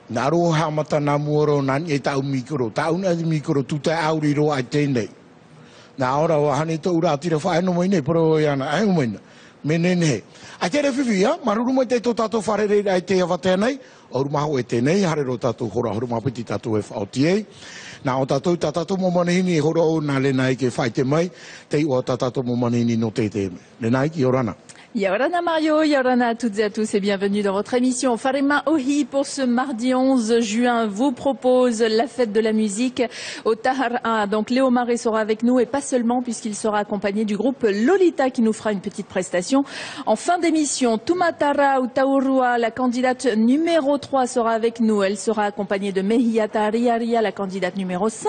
Naro hamata na muoro nan e tau mikro. Tau na mikro tuta auri ro ai tēnei. Nā ora wa hane tō ura tira whaeno mai nei, poro iana, ai mai nei. Menen he. Ai tere whiwhi, maruru mai te tō tātou wharerei ai te hawa tēnei, o rumaho e tēnei, hare ro tātou hora mapiti tātou e whaotiei. Nā o tātou mo manihini e hora o nā lenai ke whai te mai, te o tātou mo manihini no te te me. Lenai ki orana. Yorana Mario, Yorana à toutes et à tous et bienvenue dans votre émission Farema Ohi pour ce mardi 11 juin. Vous propose la fête de la musique au Tahara. Donc Léo Maré sera avec nous et pas seulement puisqu'il sera accompagné du groupe Lolita qui nous fera une petite prestation. En fin d'émission, Tumatara Utaurua, la candidate numéro 3 sera avec nous. Elle sera accompagnée de Mehiata Riaria, la candidate numéro 5.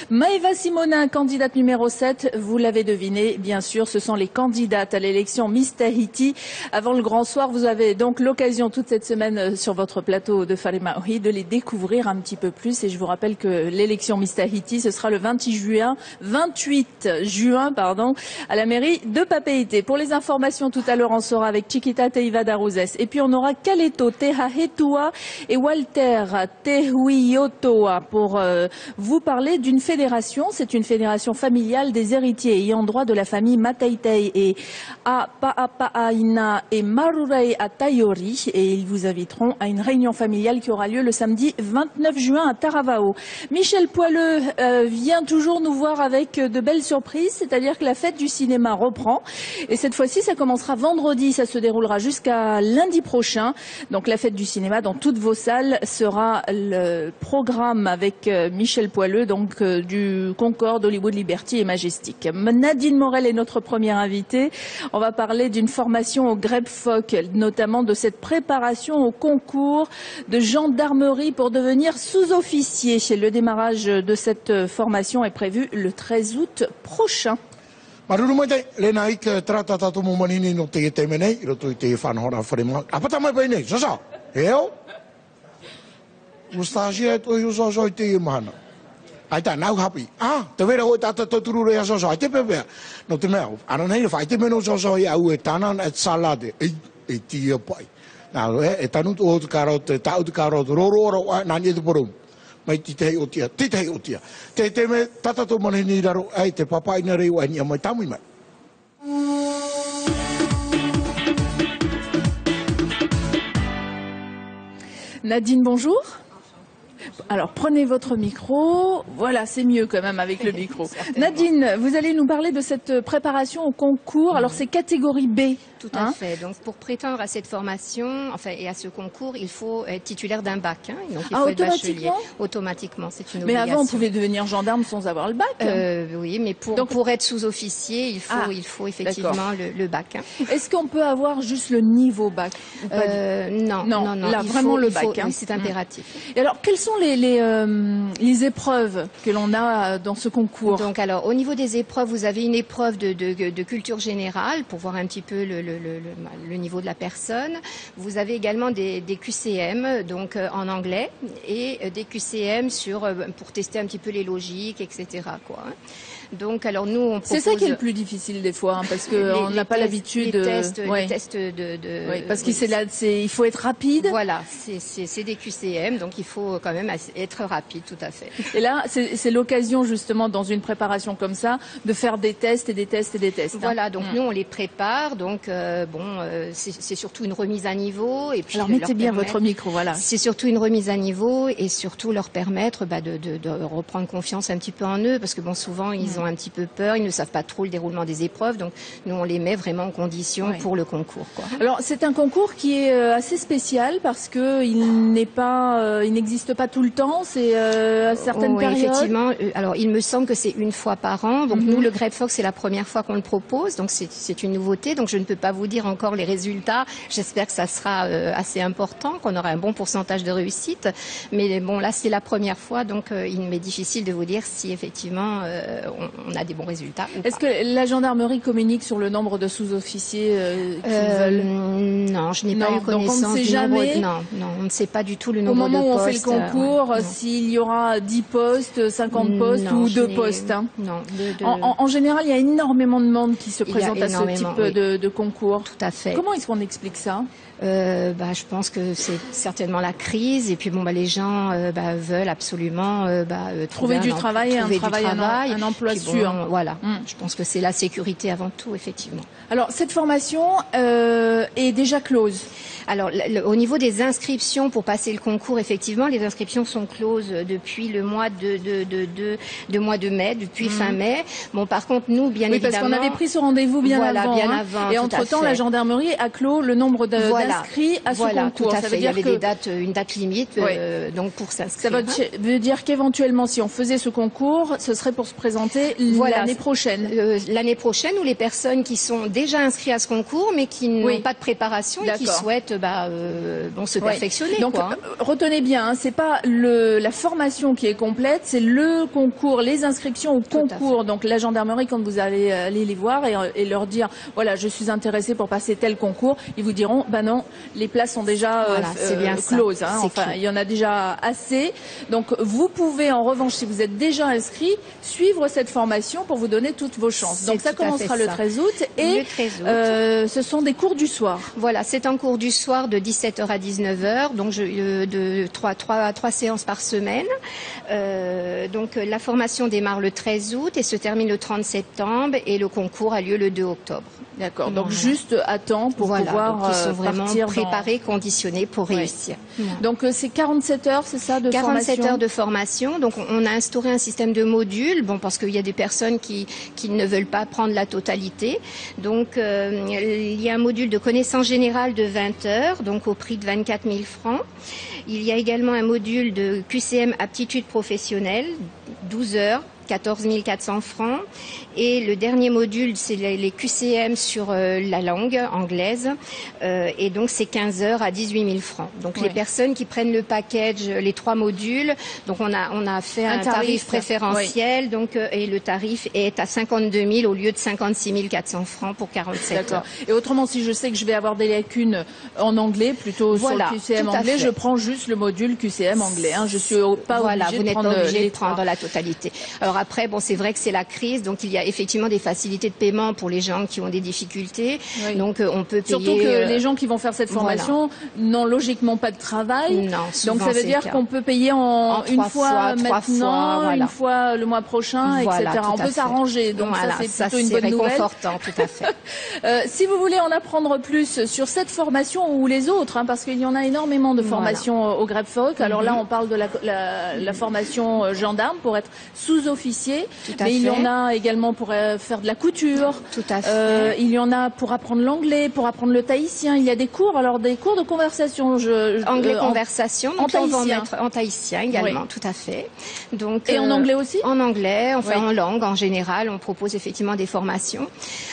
Maeva Simonin, candidate numéro 7. Vous l'avez deviné, bien sûr, ce sont les candidates à l'élection Miss Tahiti. Avant le grand soir, vous avez donc l'occasion toute cette semaine sur votre plateau de Farema Ohi de les découvrir un petit peu plus. Et je vous rappelle que l'élection Miss Tahiti, ce sera le 28 juin, à la mairie de Papeete. Pour les informations, tout à l'heure, on sera avec Chiquita Teiva Daruzes. Et puis on aura Kaleto Teha Hetua et Walter Tehuiotoa pour vous parler d'une fédération. C'est une fédération familiale des héritiers ayant droit de la famille Mataitei et Pa'aina et Marurei à Taiori et ils vous inviteront à une réunion familiale qui aura lieu le samedi 29 juin à Taravao. Michel Poileux vient toujours nous voir avec de belles surprises, c'est-à-dire que la fête du cinéma reprend et cette fois-ci ça commencera vendredi, ça se déroulera jusqu'à lundi prochain. Donc la fête du cinéma dans toutes vos salles sera le programme avec Michel Poileux donc du Concorde, Hollywood Liberty et Majestic. Nadine Morel est notre première invitée. On va parler d'une formation au GREPFOC, notamment de cette préparation au concours de gendarmerie pour devenir sous-officier. Le démarrage de cette formation est prévu le 13 août prochain. Maruru mai te, lena ike trata tātou mo manini no te te menei, i roto i te whanhora wharema. Apata mai pai nei, sasa, heo? Ustasia e toi usoso i te i mahana. Ai tā, nau hapi. Te wera hoi tātou tōturu rea soso, ai te pepea. No te mea, ana nei, whai te meno soso i au e tānan et salade. E tia pai. Nā, e tanu tu hotu kāro, te tau tu kāro, roro oro, nani e te porum. Mai titei o tia, titei o tia. Te me, tata tō manini raro, ai te papaina reo, ai ni amai tamui mai. Nadine, bonjour. Alors prenez votre micro, voilà c'est mieux quand même avec le micro. Nadine, vous allez nous parler de cette préparation au concours, alors c'est catégorie B. Tout à fait, donc pour prétendre à cette formation et à ce concours, il faut être titulaire d'un bac. Donc il faut être bachelier. Automatiquement, c'est une obligation. Mais avant on pouvait devenir gendarme sans avoir le bac. Oui, mais pour être sous-officier, il faut effectivement le bac. Est-ce qu'on peut avoir juste le niveau bac Non, là vraiment le bac. Oui, c'est impératif. Et alors quelles sont les épreuves que l'on a dans ce concours? Donc alors au niveau des épreuves, vous avez une épreuve de culture générale pour voir un petit peu le niveau de la personne. Vous avez également des QCM donc en anglais et des QCM pour tester un petit peu les logiques, etc. quoi. Donc, alors nous, on propose... C'est ça qui est le plus difficile des fois, parce qu'on n'a pas l'habitude. Les tests Oui, parce qu'il faut être rapide. Voilà, c'est des QCM, donc il faut quand même être rapide, tout à fait. Et là, c'est l'occasion justement dans une préparation comme ça de faire des tests et des tests et des tests. Voilà, donc nous on les prépare, donc c'est surtout une remise à niveau. Et puis alors mettez bien votre micro, voilà. C'est surtout une remise à niveau et surtout leur permettre de reprendre confiance un petit peu en eux, parce que bon, souvent ils ont un petit peu peur, ils ne savent pas trop le déroulement des épreuves, donc nous on les met vraiment en condition pour le concours, quoi. Alors c'est un concours qui est assez spécial parce que il n'existe pas tout le temps, c'est à certaines périodes. Effectivement, alors il me semble que c'est une fois par an, donc nous le GREPFOC c'est la première fois qu'on le propose, donc c'est une nouveauté, donc je ne peux pas vous dire encore les résultats, j'espère que ça sera assez important, qu'on aura un bon pourcentage de réussite, mais bon là c'est la première fois, donc il m'est difficile de vous dire si effectivement on a des bons résultats. Est-ce que la gendarmerie communique sur le nombre de sous-officiers Non, je n'ai pas eu connaissance. Donc on ne sait jamais. Non, on ne sait pas du tout le nombre de postes. Au moment où on fait le concours, s'il y aura 10 postes, 50 postes ou 2 postes. Non. En général, il y a énormément de monde qui se présente à ce type de concours. Tout à fait. Comment est-ce qu'on explique ça? Je pense que c'est certainement la crise et puis les gens veulent absolument trouver du travail, un emploi puis sûr. Voilà, je pense que c'est la sécurité avant tout, effectivement. Alors cette formation est déjà close. Alors au niveau des inscriptions pour passer le concours, effectivement, les inscriptions sont closes depuis le mois de mai, depuis fin mai. Bon, par contre, nous, bien évidemment, parce qu'on avait pris ce rendez-vous bien avant. Et entre-temps, la gendarmerie a clos le nombre d'inscrits à ce concours. Tout à fait. Il y avait une date limite, donc pour s'inscrire. Ça veut dire qu'éventuellement, si on faisait ce concours, ce serait pour se présenter l'année prochaine. L'année prochaine, ou les personnes qui sont déjà inscrites à ce concours, mais qui n'ont pas de préparation et qui souhaitent se perfectionner. Donc, retenez bien, c'est pas la formation qui est complète, c'est le concours, les inscriptions au concours. Donc, la gendarmerie, quand vous allez aller les voir et leur dire, voilà, je suis intéressé pour passer tel concours, ils vous diront, non, les places sont déjà closes. Il y en a déjà assez. Donc, vous pouvez, en revanche, si vous êtes déjà inscrit, suivre cette formation pour vous donner toutes vos chances. Donc, ça commencera le 13 août et ce sont des cours du soir. Voilà, c'est un cours du soir de 17h à 19h, donc de 3 séances par semaine. Donc la formation démarre le 13 août et se termine le 30 septembre et le concours a lieu le 2 octobre. D'accord, donc juste à temps pour pouvoir donc ils sont vraiment préparés, conditionnés pour réussir. Donc c'est 47 heures, c'est ça, de 47 heures de formation. Donc on a instauré un système de modules, parce qu'il y a des personnes qui ne veulent pas prendre la totalité. Donc il y a un module de connaissances générales de 20 heures, donc au prix de 24 000 francs. Il y a également un module de QCM aptitude professionnelle, 12 heures. 14 400 francs. Et le dernier module, c'est les QCM sur la langue anglaise. Et donc, c'est 15 heures à 18 000 francs. Donc, les personnes qui prennent le package, les 3 modules, donc on a fait un tarif préférentiel. Donc, et le tarif est à 52 000 au lieu de 56 400 francs pour 47 heures. Et autrement, si je sais que je vais avoir des lacunes en anglais, plutôt sur le QCM anglais, je prends juste le module QCM anglais. Je suis pas obligée de prendre la totalité. Alors après, c'est vrai que c'est la crise, donc il y a effectivement des facilités de paiement pour les gens qui ont des difficultés. Donc on peut payer. Surtout que les gens qui vont faire cette formation n'ont logiquement pas de travail. Non, donc ça veut dire qu'on peut payer une fois maintenant, une fois le mois prochain, etc. On peut s'arranger. Donc ça, c'est plutôt une bonne nouvelle. C'est réconfortant, tout à fait. Si vous voulez en apprendre plus sur cette formation ou les autres, parce qu'il y en a énormément de formations au GREPFOC. Alors là, on parle de la formation gendarme pour être sous-officier. Mais il y en a également pour faire de la couture. Tout à fait. Il y en a pour apprendre l'anglais, pour apprendre le tahitien. Il y a des cours, des cours de conversation. Anglais conversation. En tahitien. En tahitien également, tout à fait. Donc, et en anglais aussi? En anglais, en langue en général, on propose effectivement des formations.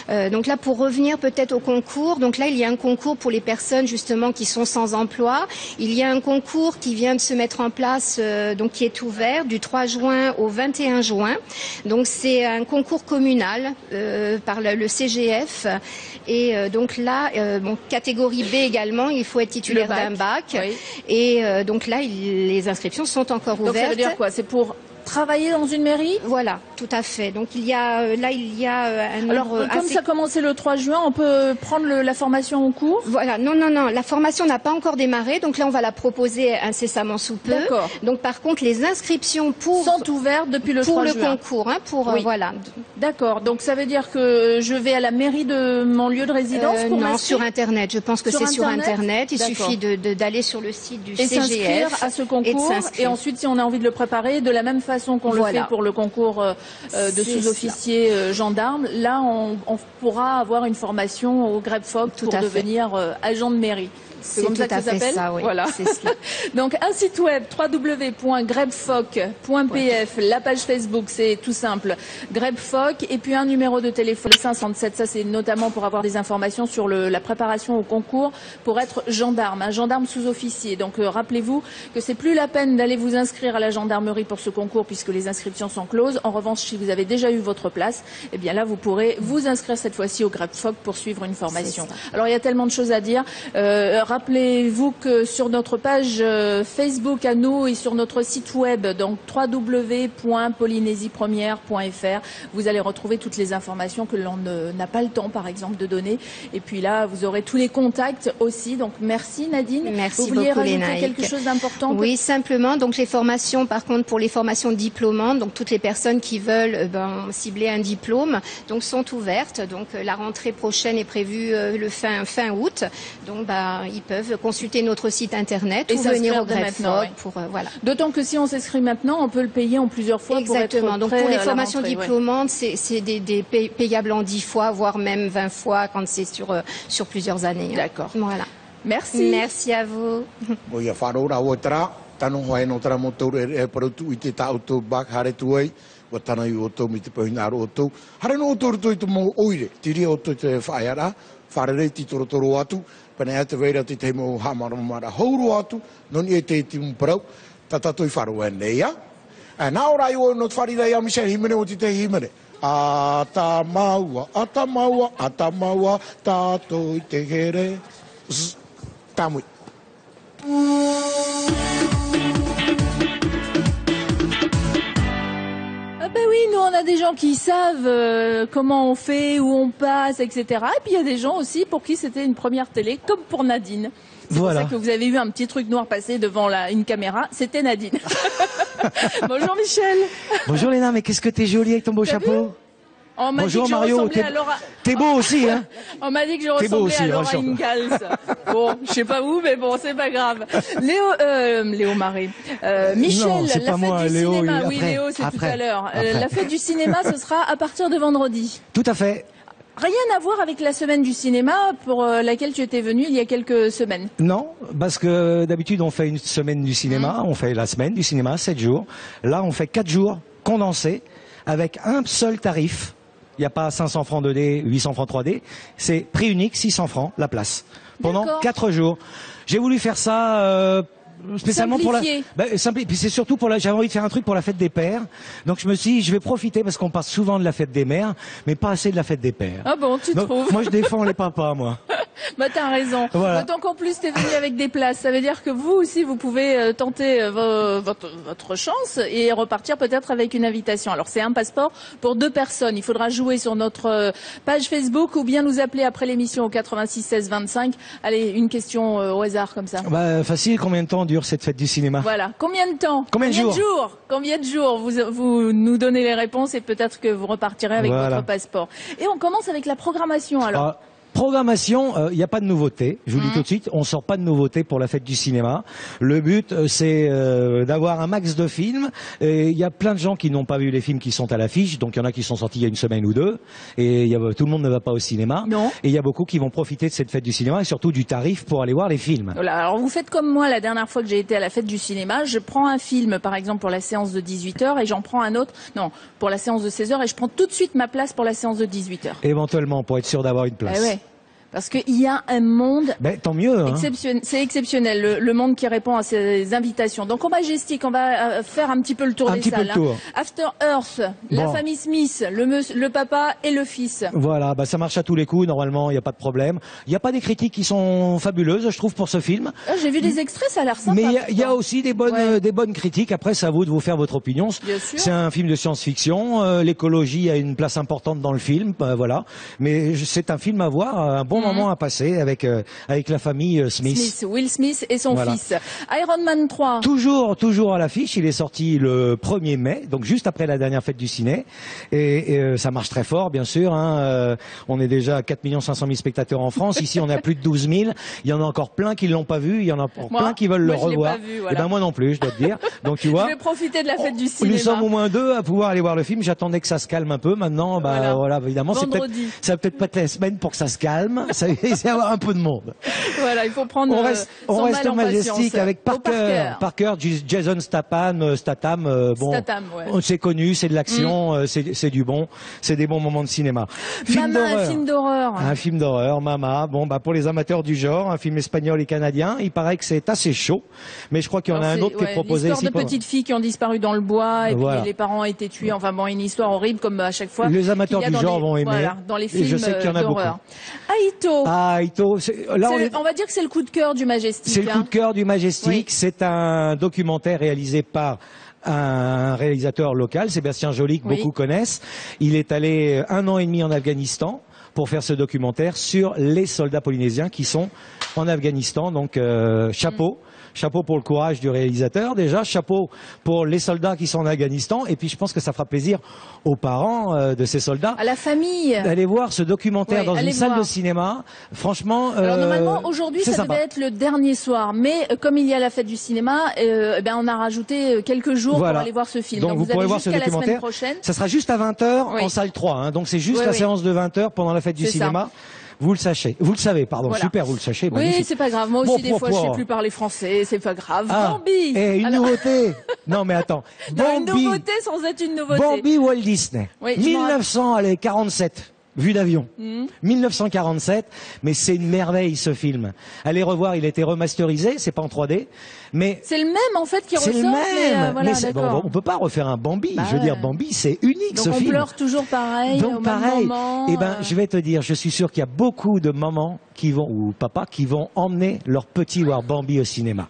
Donc là, pour revenir peut-être au concours, donc là, il y a un concours pour les personnes justement qui sont sans emploi. Il y a un concours qui vient de se mettre en place, donc qui est ouvert du 3 juin au 21 juin. Donc c'est un concours communal par le CGF et donc là, catégorie B également, il faut être titulaire d'un bac et donc là les inscriptions sont encore ouvertes. Donc ça veut dire quoi? C'est pour travailler dans une mairie? Voilà, tout à fait. Donc il y a un Alors comme ça a commencé le 3 juin, on peut prendre la formation en cours? Voilà, non, la formation n'a pas encore démarré, donc là on va la proposer incessamment sous peu. D'accord. Donc par contre les inscriptions sont ouvertes depuis le 3 juin. Pour le concours, voilà. D'accord, donc ça veut dire que je vais à la mairie de mon lieu de résidence pour non, sur Internet, je pense que c'est sur Internet. Il suffit d'aller sur le site du CGF. S'inscrire à ce concours et ensuite si on a envie de le préparer de la même façon qu'on le fait pour le concours de sous-officier gendarme, là on pourra avoir une formation au GREPFOC pour devenir agent de mairie. C'est comme ça que ça s'appelle. Voilà. Donc un site web www.grebfoc.pf, la page Facebook, c'est tout simple, GREPFOC, et puis un numéro de téléphone 507. Ça c'est notamment pour avoir des informations sur la préparation au concours pour être gendarme, un gendarme sous-officier. Donc rappelez-vous que c'est plus la peine d'aller vous inscrire à la gendarmerie pour ce concours puisque les inscriptions sont closes. En revanche, si vous avez déjà eu votre place, eh bien là vous pourrez vous inscrire cette fois-ci au GREPFOC pour suivre une formation. Alors il y a tellement de choses à dire. Rappelez-vous que sur notre page Facebook à nous et sur notre site web, donc www.polynésiepremière.fr, vous allez retrouver toutes les informations que l'on n'a pas le temps, par exemple, de donner. Et puis là, vous aurez tous les contacts aussi. Donc merci Nadine. Merci vous vouliez beaucoup, rajouter Lénaïque. quelque chose d'important? Oui, simplement, donc les formations, par contre, pour les formations diplômantes, donc toutes les personnes qui veulent cibler un diplôme, donc sont ouvertes. Donc la rentrée prochaine est prévue le fin août. Donc ils peuvent consulter notre site internet et ou venir au maintenant, GrefFoc pour voilà. D'autant que si on s'inscrit maintenant, on peut le payer en plusieurs fois. Exactement. Pour être donc prêt pour les à la formations rentrée, diplômantes, c'est des payables en 10 fois, voire même 20 fois quand c'est sur plusieurs années. D'accord. Voilà. Merci. Merci à vous. Oia whanora o tra, tano hoai no tra motoru parutu I te tau tō bak hare tuai, wa tana I o tō mi te pahina aro o tō. Hare no o tōru tō I te mō oire, tiri o tō te whaeara, wharerei ti toro atu, pane ate veira te te mō hamaramara hauru atu, noni e te timu parau, tatatoi wharo e neia. Nā ora I o no te wharirei a Michelle Himene o te himene. Ata maua, tātou I te here. Tamui. Ah ben oui, nous on a des gens qui savent comment on fait, où on passe, etc. Et puis il y a des gens aussi pour qui c'était une première télé, comme pour Nadine. C'est voilà. pour ça que vous avez vu un petit truc noir passer devant une caméra, c'était Nadine. Bonjour Michel. Bonjour Léna, mais qu'est-ce que t'es jolie avec ton beau chapeau. On m'a dit Bonjour que je Mario, ressemblais à Laura... t'es beau aussi, hein. On m'a dit que je T'es beau ressemblais aussi, à Laura enchanté. Ingalls. Bon, je sais pas où, mais bon, c'est pas grave. Léo Marais. Michel, Non, c'est la pas fête moi, du Léo, cinéma. après, Oui, Léo, c'est tout après, à l'heure. après. La fête du cinéma, ce sera à partir de vendredi. Tout à fait. Rien à voir avec la semaine du cinéma pour laquelle tu étais venu il y a quelques semaines. Non, parce que d'habitude on fait une semaine du cinéma, on fait la semaine du cinéma, 7 jours. Là on fait 4 jours condensés avec un seul tarif. Il n'y a pas 500 francs 2D, 800 francs 3D. C'est prix unique, 600 francs la place. Pendant 4 jours. J'ai voulu faire ça spécialement Simplifié. pour la... Puis c'est surtout pour la... J'avais envie de faire un truc pour la fête des pères. Donc je me suis dit, je vais profiter parce qu'on parle souvent de la fête des mères, mais pas assez de la fête des pères. Ah bon, tu Donc, trouves? moi je défends les papas, moi. Bah t'as raison. Voilà. D'autant qu'en plus t'es venu avec des places. Ça veut dire que vous aussi vous pouvez tenter votre chance et repartir peut-être avec une invitation. Alors c'est un passeport pour 2 personnes. Il faudra jouer sur notre page Facebook ou bien nous appeler après l'émission au 86 16 25. Allez, une question au hasard comme ça. Bah facile, combien de temps dure cette fête du cinéma? Voilà. Combien de temps? Combien de jours? Combien de jours? Vous nous donnez les réponses et peut-être que vous repartirez avec Voilà. votre passeport. Et on commence avec la programmation alors. Ah, programmation, il n'y a pas de nouveauté. Je vous le dis tout de suite, on sort pas de nouveauté pour la fête du cinéma. Le but, c'est d'avoir un max de films. Il y a plein de gens qui n'ont pas vu les films qui sont à l'affiche. Donc il y en a qui sont sortis il y a une semaine ou deux. Et tout le monde ne va pas au cinéma. Non. Et il y a beaucoup qui vont profiter de cette fête du cinéma et surtout du tarif pour aller voir les films. Voilà, alors vous faites comme moi la dernière fois que j'ai été à la fête du cinéma, je prends un film par exemple pour la séance de 18h et j'en prends un autre, non, pour la séance de 16h et je prends tout de suite ma place pour la séance de 18h. Éventuellement, pour être sûr d'avoir une place. Eh ouais. Parce qu'il y a un monde Ben, tant mieux. Hein. c'est exceptionnel, le monde qui répond à ces invitations. Donc au Majestic, on va faire un petit peu le tour Un des petit peu salles. le tour. After Earth, la Bon. famille Smith, le papa et le fils. Voilà, bah ça marche à tous les coups, normalement, il n'y a pas de problème. Il n'y a pas des critiques qui sont fabuleuses, je trouve, pour ce film. Ah, j'ai vu des extraits, ça a l'air sympa. Mais il y a aussi des bonnes, Ouais. des bonnes critiques. Après, c'est à vous de vous faire votre opinion. Bien sûr. C'est un film de science-fiction. L'écologie a une place importante dans le film. Voilà. Mais c'est un film à voir, un bon moment à passer avec la famille Smith. Will Smith et son Voilà. fils. Iron Man 3. Toujours à l'affiche. Il est sorti le 1er mai, donc juste après la dernière fête du ciné. Et ça marche très fort, bien sûr. Hein. On est déjà à 4 500 000 spectateurs en France. Ici, on est à plus de 12 000. Il y en a encore plein qui l'ont pas vu. Il y en a encore Moi, plein qui veulent le je l'ai revoir. pas vu, voilà. Et ben moi non plus, je dois te dire. Donc tu vois. Je vais profiter de la fête du Nous cinéma. sommes au moins 2 à pouvoir aller voir le film. J'attendais que ça se calme un peu. Maintenant, bah voilà, évidemment, Vendredi. ça va peut-être pas être la semaine pour que ça se calme. Ça va y avoir un peu de monde. Voilà, il faut prendre On reste son mal au en Majestic patience. avec Au Parker, Jason Statham, bon, Statham, ouais. c'est connu, c'est de l'action, c'est du bon, c'est des bons moments de cinéma. Mama, un film d'horreur. Un film d'horreur, Mama. Bon, bah pour les amateurs du genre, un film espagnol et canadien. Il paraît que c'est assez chaud, mais je crois qu'il y en a Alors, un autre qui est proposé l'histoire ici. de petites filles qui ont disparu dans le bois et Voilà. puis les parents ont été tués. Enfin bon, une histoire horrible comme à chaque fois. Les amateurs qu'il y a du dans genre les- vont aimer. Voilà, dans les Et films je sais qu'il y en a d'horreur. Ito. Ah, Ito. Là, On va dire que c'est le coup de cœur du Majestic. C'est le coup de cœur du Majestic. Oui. C'est un documentaire réalisé par un réalisateur local, Sébastien Joly, que beaucoup connaissent. Il est allé 1 an et demi en Afghanistan pour faire ce documentaire sur les soldats polynésiens qui sont en Afghanistan. Donc, chapeau. Chapeau pour le courage du réalisateur, déjà. Chapeau pour les soldats qui sont en Afghanistan. Et puis, je pense que ça fera plaisir aux parents de ces soldats. À la famille. D'aller voir ce documentaire dans une salle de cinéma. Franchement, alors normalement, aujourd'hui, ça devait être le dernier soir. Mais comme il y a la fête du cinéma, on a rajouté quelques jours pour aller voir ce film. Donc vous pourrez voir ce documentaire. Ça sera juste à 20h en salle 3. Hein. Donc c'est juste la séance de 20h pendant la fête du cinéma. Vous le savez, pardon. Voilà. Super, vous le sachez. Oui, c'est pas grave. Moi aussi, des fois, je sais plus parler français. C'est pas grave. Bambi. Et une nouveauté. Non, mais attends. Bambi. Une nouveauté sans être une nouveauté. Bambi Walt Disney. Oui, 1947. Vue d'avion. 1947, mais c'est une merveille ce film. Allez revoir, il a été remasterisé, c'est pas en 3D, mais c'est le même en fait qui ressort. C'est le même. Voilà, on peut pas refaire un Bambi. Je veux dire, Bambi, c'est unique ce film. Donc on pleure toujours pareil. Donc au pareil. Même moment, Eh ben, je vais te dire, je suis sûr qu'il y a beaucoup de mamans qui vont ou papas qui vont emmener leur petit voir Bambi au cinéma.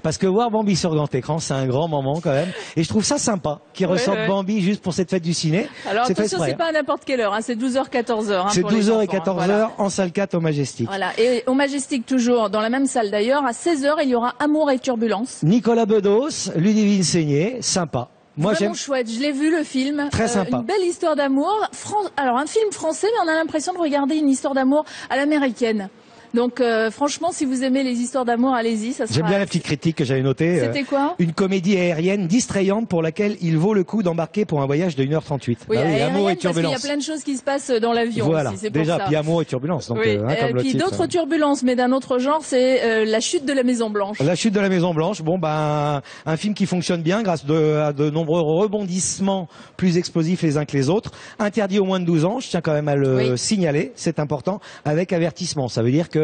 Parce que voir Bambi sur grand écran, c'est un grand moment quand même. Et je trouve ça sympa qu'ils ressortent Bambi juste pour cette fête du ciné. Alors attention, c'est pas à n'importe quelle heure, c'est 12h, 14h. C'est 12h et 14h en salle 4 au Majestic. Voilà. Et au Majestic, toujours, dans la même salle d'ailleurs, à 16h, il y aura Amour et Turbulence. Nicolas Bedos, Ludivine Seigné, sympa. Moi, vraiment chouette. Je l'ai vu, le film. Très sympa. Une belle histoire d'amour. Alors, un film français, mais on a l'impression de regarder une histoire d'amour à l'américaine. Donc franchement, si vous aimez les histoires d'amour, allez-y. J'aime bien la petite critique que j'avais notée. C'était quoi? Une comédie aérienne distrayante pour laquelle il vaut le coup d'embarquer pour un voyage de 1h38. Oui, Amour et Turbulence. Parce qu'il turbulence. y a plein de choses qui se passent dans l'avion. Voilà, aussi, déjà, pour ça. puis Amour et turbulence. Donc, oui. comme le puis titre. d'autres turbulences, mais d'un autre genre, c'est La chute de la Maison Blanche. La chute de la Maison Blanche. Bon, ben, un film qui fonctionne bien grâce à de nombreux rebondissements plus explosifs les uns que les autres. Interdit aux moins de 12 ans. Je tiens quand même à le signaler. C'est important. Avec avertissement. Ça veut dire que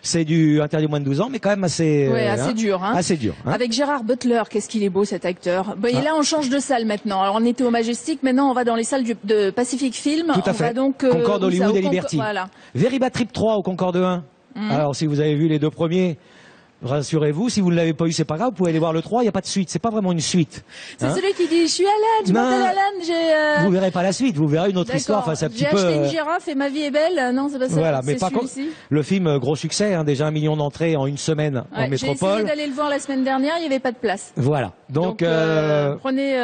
c'est du interdit aux moins de 12 ans, mais quand même assez, assez dur. Hein. Assez dur. Hein. Avec Gérard Butler, qu'est-ce qu'il est beau cet acteur. Et là, on change de salle maintenant. Alors, on était au Majestic, maintenant on va dans les salles de Pacific Film. Tout à fait. On va donc, Concorde Hollywood et Liberty. Voilà. Very Bad Trip 3 au Concorde 1. Alors, si vous avez vu les deux premiers, rassurez-vous, si vous ne l'avez pas eu, c'est pas grave, vous pouvez aller voir le 3, il n'y a pas de suite, c'est pas vraiment une suite. C'est celui qui dit, je suis Alan, je m'appelle Alan, Vous verrez pas la suite, vous verrez une autre histoire, enfin, c'est un petit peu... J'ai acheté une girafe et ma vie est belle, non, c'est pas ça. Voilà, mais par contre, le film, gros succès, hein, déjà 1 million d'entrées en une semaine en métropole. J'ai essayé d'aller le voir la semaine dernière, il n'y avait pas de place. Voilà, donc prenez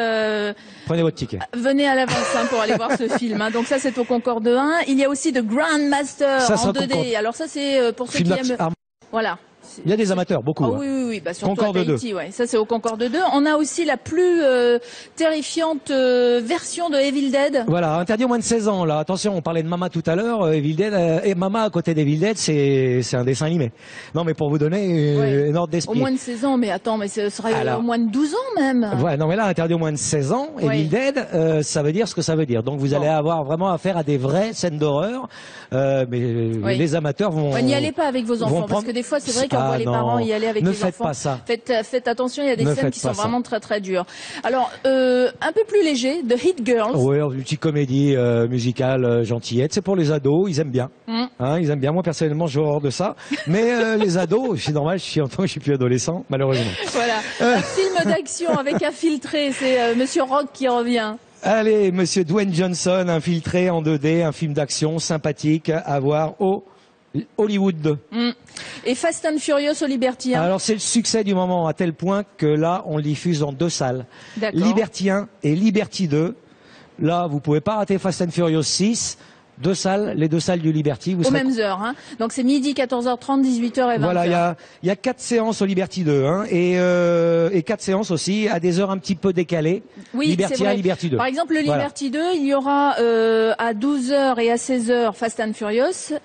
votre ticket. Venez à l'avance pour aller voir ce film, hein. Donc ça c'est au Concorde 1. Il y a aussi The Grandmaster en 2D, alors ça c'est pour ceux qui aiment... Voilà. Il y a des amateurs, beaucoup. Ah, oui, bah, surtout Concorde à Tahiti, 2. Ouais. Ça, c'est au Concorde 2. On a aussi la plus terrifiante version de Evil Dead. Voilà, interdit aux moins de 16 ans, là. Attention, on parlait de Mama tout à l'heure. Evil Dead, et Mama à côté d'Evil Dead, c'est un dessin animé. Non, mais pour vous donner une ordre d'esprit. Au moins de 16 ans, mais attends, mais ce serait au moins de 12 ans même. Ouais, non, mais là, interdit aux moins de 16 ans. Evil Dead, ça veut dire ce que ça veut dire. Donc, vous allez avoir vraiment affaire à des vraies scènes d'horreur. Mais les amateurs vont... N'y allez pas avec vos enfants, parce que des fois, c'est vrai qu'on voit les parents y aller avec les enfants. Ne faites pas ça. Faites attention, il y a des scènes qui sont vraiment très très dures. Alors, un peu plus léger, The Hit Girls. Oui, une petite comédie musicale gentillette. C'est pour les ados, ils aiment bien. Hein, ils aiment bien. Moi, personnellement, je horreur de ça. Mais les ados, c'est normal, je suis plus adolescent, malheureusement. Voilà. Un film d'action avec Infiltré, c'est Monsieur Rock qui revient. Allez, Monsieur Dwayne Johnson, Infiltré en 2D, un film d'action sympathique à voir au Hollywood 2. Et Fast and Furious au Liberty 1. Alors c'est le succès du moment à tel point que là on le diffuse dans 2 salles. Liberty 1 et Liberty 2. Là vous pouvez pas rater Fast and Furious 6. 2 salles, les 2 salles du Liberty. Aux mêmes heures, hein. Donc c'est midi, 14h30, 18h et 20h. Voilà, il y a 4 séances au Liberty 2, hein, et 4 séances aussi à des heures un petit peu décalées. Oui, Liberty 1, Liberty 2. Par exemple, le Liberty 2, il y aura à 12h et à 16h Fast and Furious.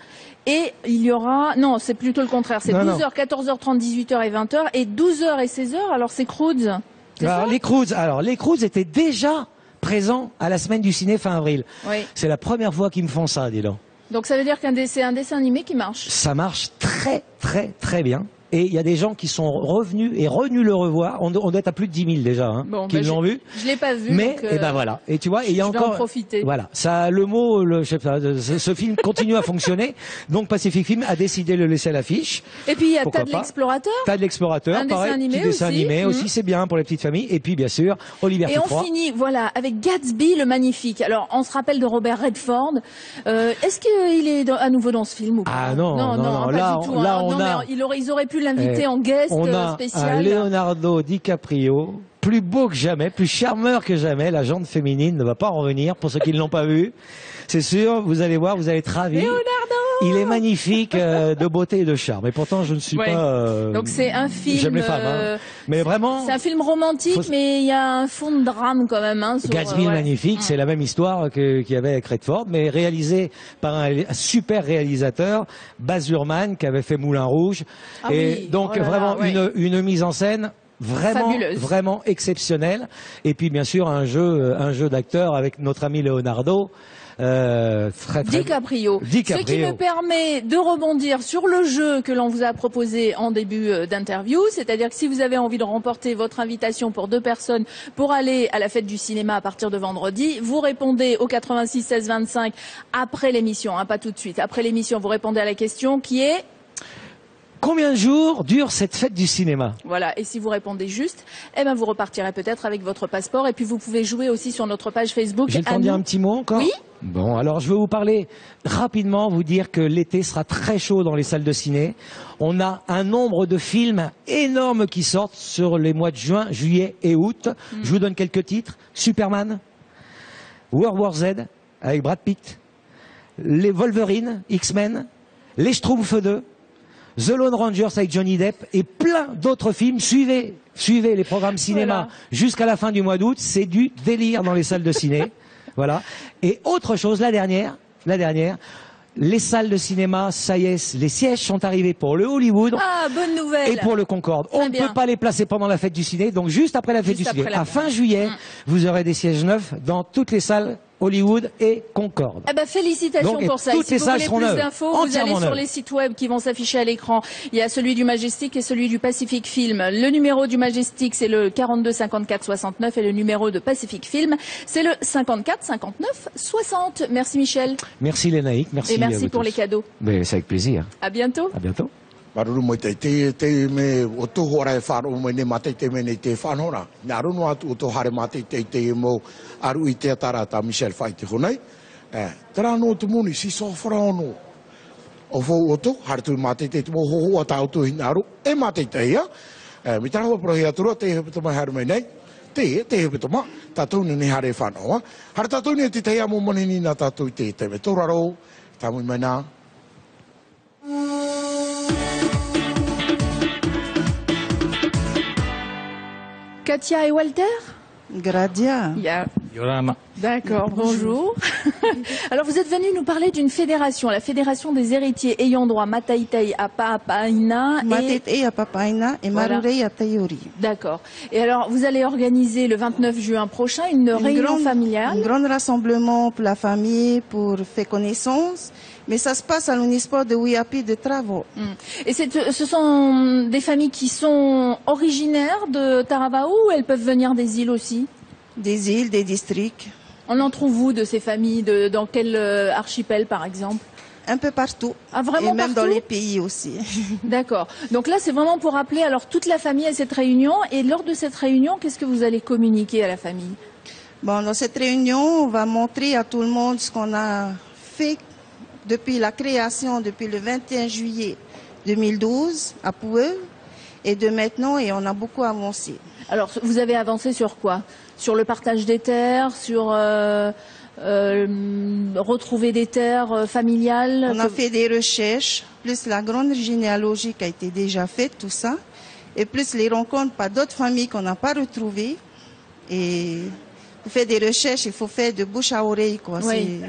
Et il y aura... Non, c'est plutôt le contraire. C'est 12h, 14h30, 18h et 20h. Et 12h et 16h, alors c'est Croods. Les Croods étaient déjà présents à la semaine du ciné fin avril. Oui. C'est la première fois qu'ils me font ça, dis donc. Donc ça veut dire c'est un dessin animé qui marche. Ça marche très très très bien. Et il y a des gens qui sont revenus et renus le revoir. On doit être à plus de 10 000 déjà, hein, Bon, qui l'ont vu. Je l'ai pas vu. Mais, donc, et ben voilà. Et tu vois, il y a je vais encore. en profiter. Voilà. Ça, le mot, je sais pas, ce film continue à fonctionner. Donc Pacific Film a décidé de le laisser à l'affiche. Et puis il y a Pourquoi Tad pas. l'explorateur. Tad l'explorateur, Un pareil, dessin animé petit dessin aussi. animé aussi, c'est bien pour les petites familles. Et puis bien sûr, Olivier Et on Froid. finit, voilà, avec Gatsby le magnifique. Alors, on se rappelle de Robert Redford. Est-ce qu'il est à nouveau dans ce film ou pas? Ah non, pas là, du tout. là, hein. on Non, a. mais ils auraient pu l'inviter en guest On a spécial. un Leonardo DiCaprio, plus beau que jamais, plus charmeur que jamais. La jante féminine ne va pas en revenir pour ceux qui ne l'ont pas vu. C'est sûr, vous allez voir, vous allez être ravis. Leonardo! Il est magnifique de beauté et de charme. Et pourtant, je ne suis Ouais. pas. Donc c'est un film. J'aime les femmes, hein. Mais vraiment. C'est un film romantique, mais il y a un fond de drame quand même. Hein, sur, Gatsby le magnifique, c'est la même histoire qu'il y avait avec Redford, mais réalisé par un super réalisateur, Baz Luhrmann, qui avait fait Moulin Rouge. Ah et oui. donc Oh là là, vraiment ouais. une mise en scène Fabuleuse. vraiment exceptionnelle. Et puis bien sûr un jeu d'acteur avec notre ami Leonardo. Très DiCaprio. Ce qui me permet de rebondir sur le jeu que l'on vous a proposé en début d'interview, c'est-à-dire que si vous avez envie de remporter votre invitation pour 2 personnes pour aller à la fête du cinéma à partir de vendredi, vous répondez au 86 16 25 après l'émission, hein, pas tout de suite. Après l'émission, vous répondez à la question qui est... Combien de jours dure cette fête du cinéma? Voilà, et si vous répondez juste, eh ben vous repartirez peut-être avec votre passeport et puis vous pouvez jouer aussi sur notre page Facebook. J'ai le temps de dire un petit mot encore? Oui. Bon, alors je vais vous parler rapidement, vous dire que l'été sera très chaud dans les salles de ciné. On a un nombre de films énormes qui sortent sur les mois de juin, juillet et août. Je vous donne quelques titres. Superman, World War Z avec Brad Pitt, les Wolverine, X-Men, les Schtroumpfs 2, The Lone Rangers avec Johnny Depp et plein d'autres films. Suivez les programmes cinéma jusqu'à la fin du mois d'août. C'est du délire dans les salles de ciné. Voilà. Et autre chose, la dernière, les salles de cinéma, ça y est, les sièges sont arrivés pour le Hollywood. Ah, bonne nouvelle. Et pour le Concorde. On ne peut pas les placer pendant la fête du ciné, donc juste après la fête du ciné. À fin juillet, vous aurez des sièges neufs dans toutes les salles Hollywood et Concorde. Eh ben, félicitations donc, pour ça. Toutes si les vous salles voulez seront plus neuves, d'infos, vous allez sur les sites web qui vont s'afficher à l'écran. Il y a celui du Majestic et celui du Pacific Film. Le numéro du Majestic, c'est le 42 54 69 et le numéro de Pacific Film, c'est le 54 59 60. Merci Michel. Merci Lénaïque, merci. Et merci pour les cadeaux. Mais c'est avec plaisir. À bientôt. À bientôt. Maruru mo te me o toho ora e whāro mo ne mate te me ne te whanora. Nā rono atu o to hare mate te mo aru I te atara ta Michel whai te honei. Tera no te moni si so wharaono. O fo o to hare tu mate te mo hoho a tau tu hinaru e mate te ia. Mi tara ho prohi atura te hepito mai haru mai nei. Te hepito ma tatou ni hare whanoa. Hare tatou ni te teia mo manini na tatou te me toraro. Tamu mai nā. Katia et Walter? Gradia. Yorama. D'accord, bonjour. Alors vous êtes venus nous parler d'une fédération, la fédération des héritiers ayant droit Mataitai à Papaina Mataitai à Papaina et Marurei à Taiori. D'accord. Et alors vous allez organiser le 29 juin prochain une réunion familiale. Un grand rassemblement pour la famille, pour faire connaissance. Mais ça se passe à l'Unisport de Ouiapi de Travaux. Et ce sont des familles qui sont originaires de Taravao ou elles peuvent venir des îles aussi? Des îles, des districts. On en trouve où de ces familles? Dans quel archipel par exemple? Un peu partout. Ah, vraiment et même partout? dans les pays aussi. D'accord. Donc là, c'est vraiment pour appeler alors toute la famille à cette réunion. Et lors de cette réunion, qu'est-ce que vous allez communiquer à la famille? Bon, dans cette réunion, on va montrer à tout le monde ce qu'on a fait depuis la création, depuis le 21 juillet 2012 à Poueux, et de maintenant, et on a beaucoup avancé. Alors, vous avez avancé sur quoi? Sur le partage des terres, sur retrouver des terres familiales? On a fait des recherches, plus la grande généalogie qui a été déjà faite, tout ça, et plus les rencontres par d'autres familles qu'on n'a pas retrouvées. Et pour faire des recherches, il faut faire de bouche à oreille, quoi. Oui.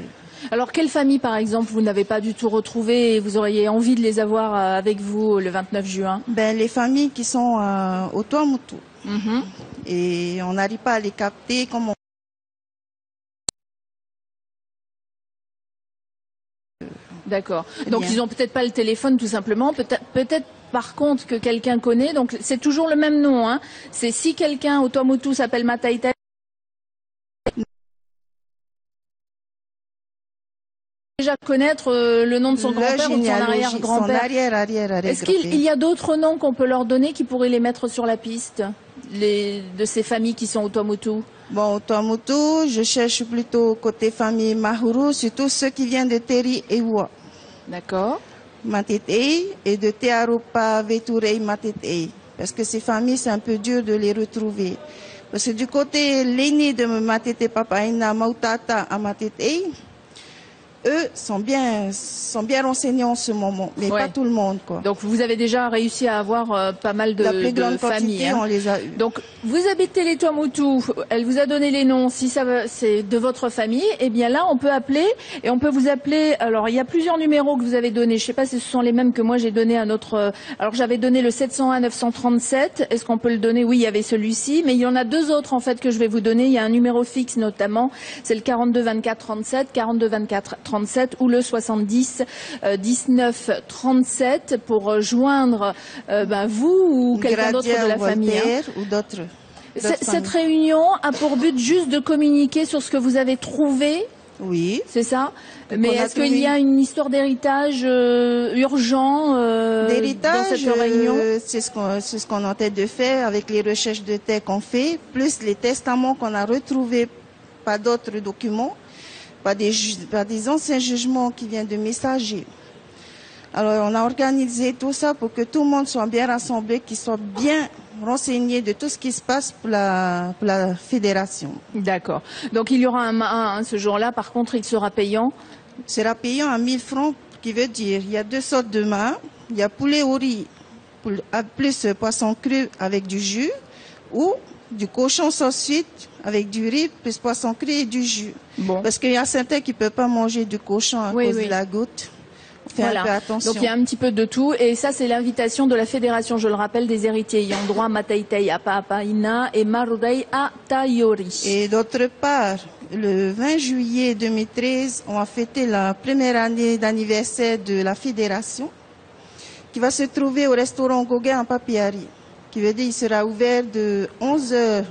Alors, quelle famille, par exemple, vous n'avez pas du tout retrouvée et vous auriez envie de les avoir avec vous le 29 juin? Ben, les familles qui sont au Tuamotu. Et on n'arrive pas à les capter comme on... D'accord. Donc, ils n'ont peut-être pas le téléphone, tout simplement. Peut-être par contre que quelqu'un connaît, donc c'est toujours le même nom, hein. C'est si quelqu'un au Tuamotu s'appelle Mataitai, déjà connaître le nom de son grand-père ou de son arrière-grand-père. Est-ce qu'il y a d'autres noms qu'on peut leur donner qui pourraient les mettre sur la piste, de ces familles qui sont au Tuamotu? Bon, au Tuamotu, je cherche plutôt côté famille Mahuru, surtout ceux qui viennent de Teri et Ewa. D'accord. Matetei et de Te Aropa Veturei Matetei. Parce que ces familles, c'est un peu dur de les retrouver. Parce que du côté l'aîné de Matete Papaina Mautata à Matetei, eux sont bien renseignés en ce moment, mais pas tout le monde, quoi. Donc vous avez déjà réussi à avoir pas mal de familles. La plus grande quantité, on les a eu. Donc vous habitez les Tuamotu, elle vous a donné les noms, si ça c'est de votre famille, et bien là on peut appeler, et on peut vous appeler, alors il y a plusieurs numéros que vous avez donnés, je sais pas si ce sont les mêmes que moi j'ai donné à notre, alors j'avais donné le 701 937, est-ce qu'on peut le donner? Oui, il y avait celui-ci, mais il y en a deux autres en fait que je vais vous donner, il y a un numéro fixe notamment, c'est le 42 24 37, 42 24 37 ou le 70 19 37 pour joindre vous ou quelqu'un d'autre de la famille. Ou d'autres. Cette réunion a pour but juste de communiquer sur ce que vous avez trouvé. Oui. C'est ça. Mais est-ce qu'il y a une histoire d'héritage urgent dans cette réunion? C'est ce qu'on est en train de faire avec les recherches de terre qu'on fait, plus les testaments qu'on a retrouvés par d'autres documents. Par des anciens jugements qui viennent de messagers. Alors, on a organisé tout ça pour que tout le monde soit bien rassemblé, qu'il soit bien renseigné de tout ce qui se passe pour la fédération. D'accord. Donc, il y aura ce jour-là, par contre, il sera payant? Il sera payant à 1000 francs, qui veut dire, il y a deux sortes de mains. Il y a poulet au riz, plus poisson cru avec du jus, ou du cochon sans suite avec du riz, plus poisson cru et du jus. Bon. Parce qu'il y a certains qui ne peuvent pas manger du cochon à cause de la goutte. On fait un peu attention. Donc il y a un petit peu de tout. Et ça, c'est l'invitation de la fédération, je le rappelle, des héritiers ayant droit Mataitai à Paapaina et Marurei à Taiori. Et d'autre part, le 20 juillet 2013, on va fêter la première année d'anniversaire de la fédération qui va se trouver au restaurant Gauguin en Papiari. Qui veut dire qu'il sera ouvert de 11h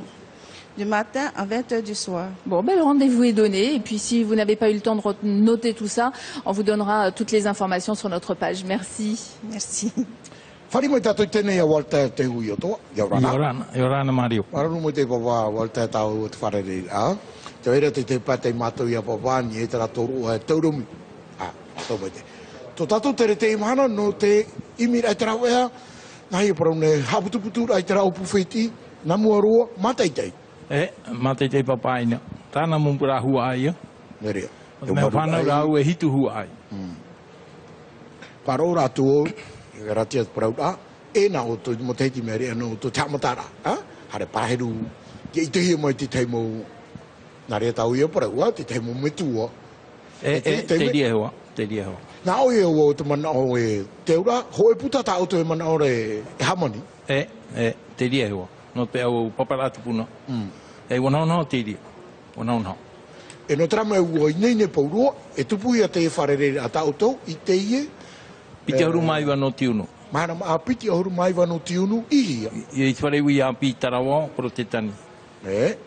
du matin à 20h du soir. Bon, le rendez-vous est donné. Et puis, si vous n'avez pas eu le temps de noter tout ça, on vous donnera toutes les informations sur notre page. Merci. Merci. Yorana Mario. Nai prone haputu ai tera o pufeti na muaroa Mataitai. Mataitai Papaina. Tana mumpura hua ai. Nerea. Me whanau rau e hitu hua ai. Parora tu gratia prauda e na o to moteti meri no to tamatara. Hare paheru ke te mo te taimo na re tau ia praua te taimo metua. Te diehua, te diehua. Na o e o te mana o e te ura, ho e puta ta o te mana o re hamani. Te ria hua. No te au paparatu puna. E wana no te ria. Wana no. E no trama e ua inei ne paurua, e tupu ia te wharere a tautou, i te ie. Piti ahuru maiwa no tiunu. Mana a piti ahuru maiwa no tiunu, ihia. I whare ui a pi tarawa, pro te tani. E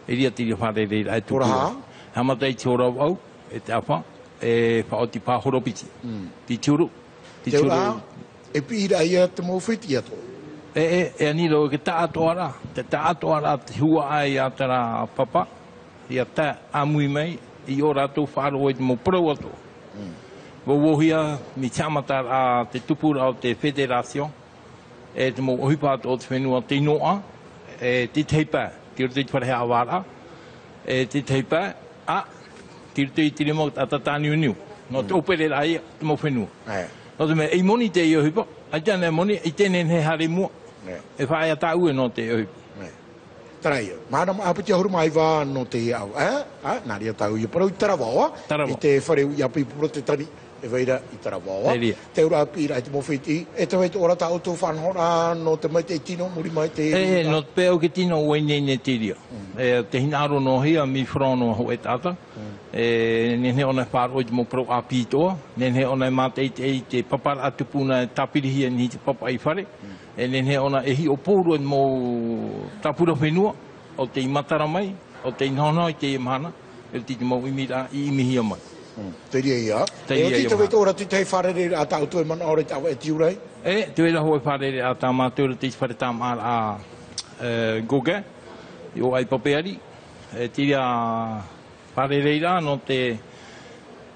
ria te ria wharere a tupu. Puraha. Hamata i te ora au, e te awha. E whaoti pāhoro piti. Ti tiuru. Ti tiuru. E pira ia te mōwhiti ato. E aniro ke tātoara. Te tātoara te hua ai a tara papa. Ia tā amui mai. I o rātou whāro e te mō prau ato. Wawohia mi tamata a te tupura o te federation. E te mō ohipato o te whenua te inoa. E te teipa. Tiro te whareha awara. E te teipa. Tiro te tiri mo tatani uniu. No te opere rai te mo whenua. No te mea, i moni te i ohipa. A tēnei moni, i tēnei he hare mua. E whae a tā ue no te ohipa. Taraia. Māram apiti ahuru mai wā no te au. Nāri a tā ue parau i tarawaoa. I te whare ui api pro te tani. e veira i tarawawa. Eria. Te ura pira i te mowhiti, e te wait ora ta auto whanhora no te mai te tino muri mai te... No te peo ke tino wene ne tiria. Te hinaro no hia mi whrono ho e tata. Nene ona whāro i mo pro a pitoa. Nene ona mate i te papara atupuna tapirihia ni te papa i whare. Nene ona e hi o pōru mo tapura whenua o te imatara mai, o te inhono i te imahana. E te mo imira i imihia mai. Te ria ia. Te E o ria ti ia te wait maha. ora ti te wharere a ta auto e mana ore tawa e tiurei? Te wera hoi wharere a tā mātua te whare tā māra a Goga, i o ai papeari. Tiria wharereira no te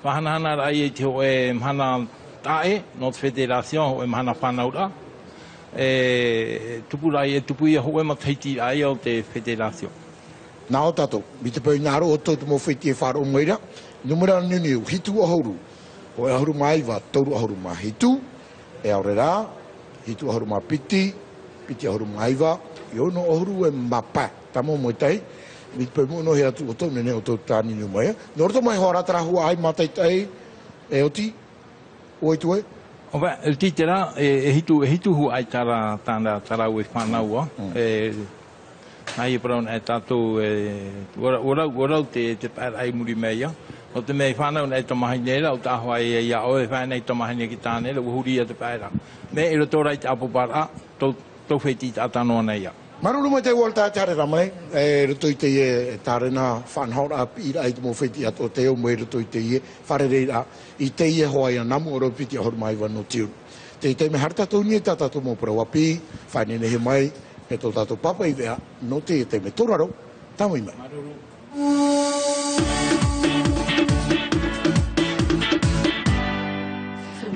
whahanahana rai e te hoe mhana tae, no te federation hoe mhana whanaura. Tupu rai e tupu ia hoe mataiti rai o te federation. Nā o tato, mi te pēi ngāro o tau te mowhiti e whāro ngeira, numera niuniu, hitu ahuru, o e ahuru maiwa, tauru ahuru ma hitu, e aure rā, hitu ahuru ma piti, piti ahuru maiwa, i ono ahuru e mapa, tamo mo tei, mi te pēi muno hea tu o tau, nene o tau tā ninu mai, no roto mai hoa ratara hua ai matai tei, e oti, o tu e? Owa, e titera, e hitu hu ai tara tāna tarau e whanaua, Ai e praun e tātou warau te pēr ai muri meia. O te mei whanau nei tamahine o tāhua e ia o e whanei tamahine ki tāne, la uhuri e te pēra. Me e rotora i te apopara, tau wheti te atanoa nei ia. Maruru mai te ualta te hare ramai, e roto i te e tārena whanhaura pira i te mowhiti ato te o mai roto i te e wharereira i te e hoa ia namu oro piti ahor mai wano tiuru. Te te me harta tau ni e tātou mō prawapi, whainene he mai, e tō tātou papa i wea, no te me tōraro, tamo i mai.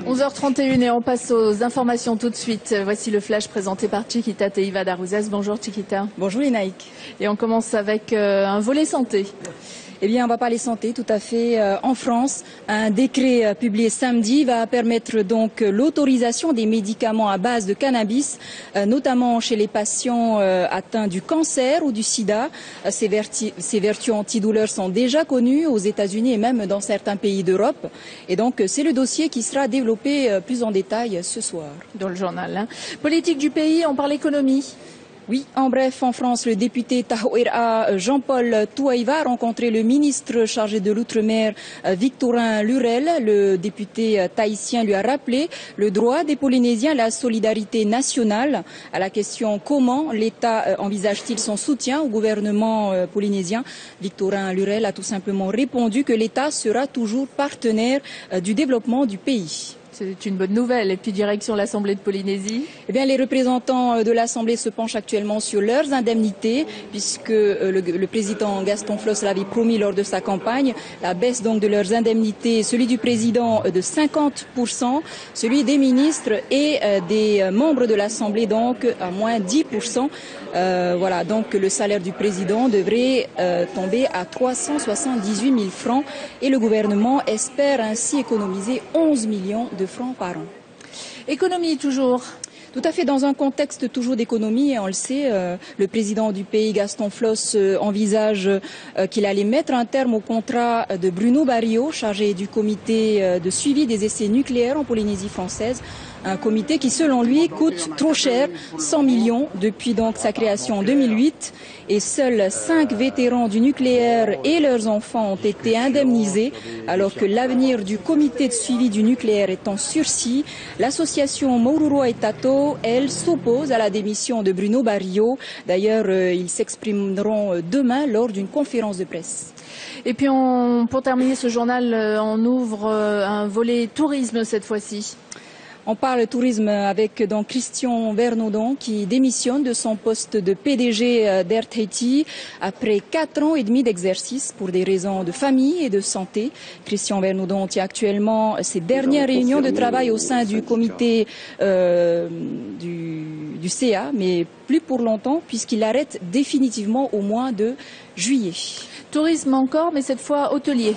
11h31 et on passe aux informations tout de suite. Voici le flash présenté par Chiquita Teiva Darouzès. Bonjour Chiquita. Bonjour Inaïk. Et on commence avec un volet santé. Eh bien, on va parler santé, tout à fait. En France, un décret publié samedi va permettre donc l'autorisation des médicaments à base de cannabis, notamment chez les patients atteints du cancer ou du sida. Ces vertus antidouleurs sont déjà connues aux États-Unis et même dans certains pays d'Europe. Et donc, c'est le dossier qui sera développé plus en détail ce soir. Dans le journal. Politique du pays, on parle économie. Oui, en bref, en France, le député Tahoira Jean-Paul Touaïva a rencontré le ministre chargé de l'Outre-mer Victorin Lurel. Le député tahitien lui a rappelé le droit des Polynésiens à la solidarité nationale. À la question comment l'État envisage-t-il son soutien au gouvernement polynésien, Victorin Lurel a tout simplement répondu que l'État sera toujours partenaire du développement du pays. C'est une bonne nouvelle. Et puis direction l'Assemblée de Polynésie. Eh bien, les représentants de l'Assemblée se penchent actuellement sur leurs indemnités, puisque le président Gaston Flosse l'avait promis lors de sa campagne. La baisse donc de leurs indemnités, celui du président de 50%, celui des ministres et des membres de l'Assemblée donc à moins 10%. Voilà, donc le salaire du président devrait tomber à 378 000 francs et le gouvernement espère ainsi économiser 11 millions de francs par an. Économie toujours. Tout à fait, dans un contexte toujours d'économie, on le sait, le président du pays, Gaston Flosse, envisage qu'il allait mettre un terme au contrat de Bruno Barrio, chargé du comité de suivi des essais nucléaires en Polynésie française. Un comité qui, selon lui, coûte trop cher, 100 millions depuis donc sa création en 2008. Et seuls 5 vétérans du nucléaire et leurs enfants ont été indemnisés, alors que l'avenir du comité de suivi du nucléaire est en sursis. L'association Maururo et Tato, elle, s'oppose à la démission de Bruno Barrio. D'ailleurs, ils s'exprimeront demain lors d'une conférence de presse. Et puis, pour terminer ce journal, on ouvre un volet tourisme cette fois-ci. On parle tourisme avec donc Christian Vernaudon qui démissionne de son poste de PDG d'Air Tahiti après 4 ans et demi d'exercice pour des raisons de famille et de santé. Christian Vernaudon tient actuellement ses dernières réunions de travail au sein du comité du CA, mais plus pour longtemps puisqu'il arrête définitivement au mois de juillet. Tourisme encore, mais cette fois hôtelier.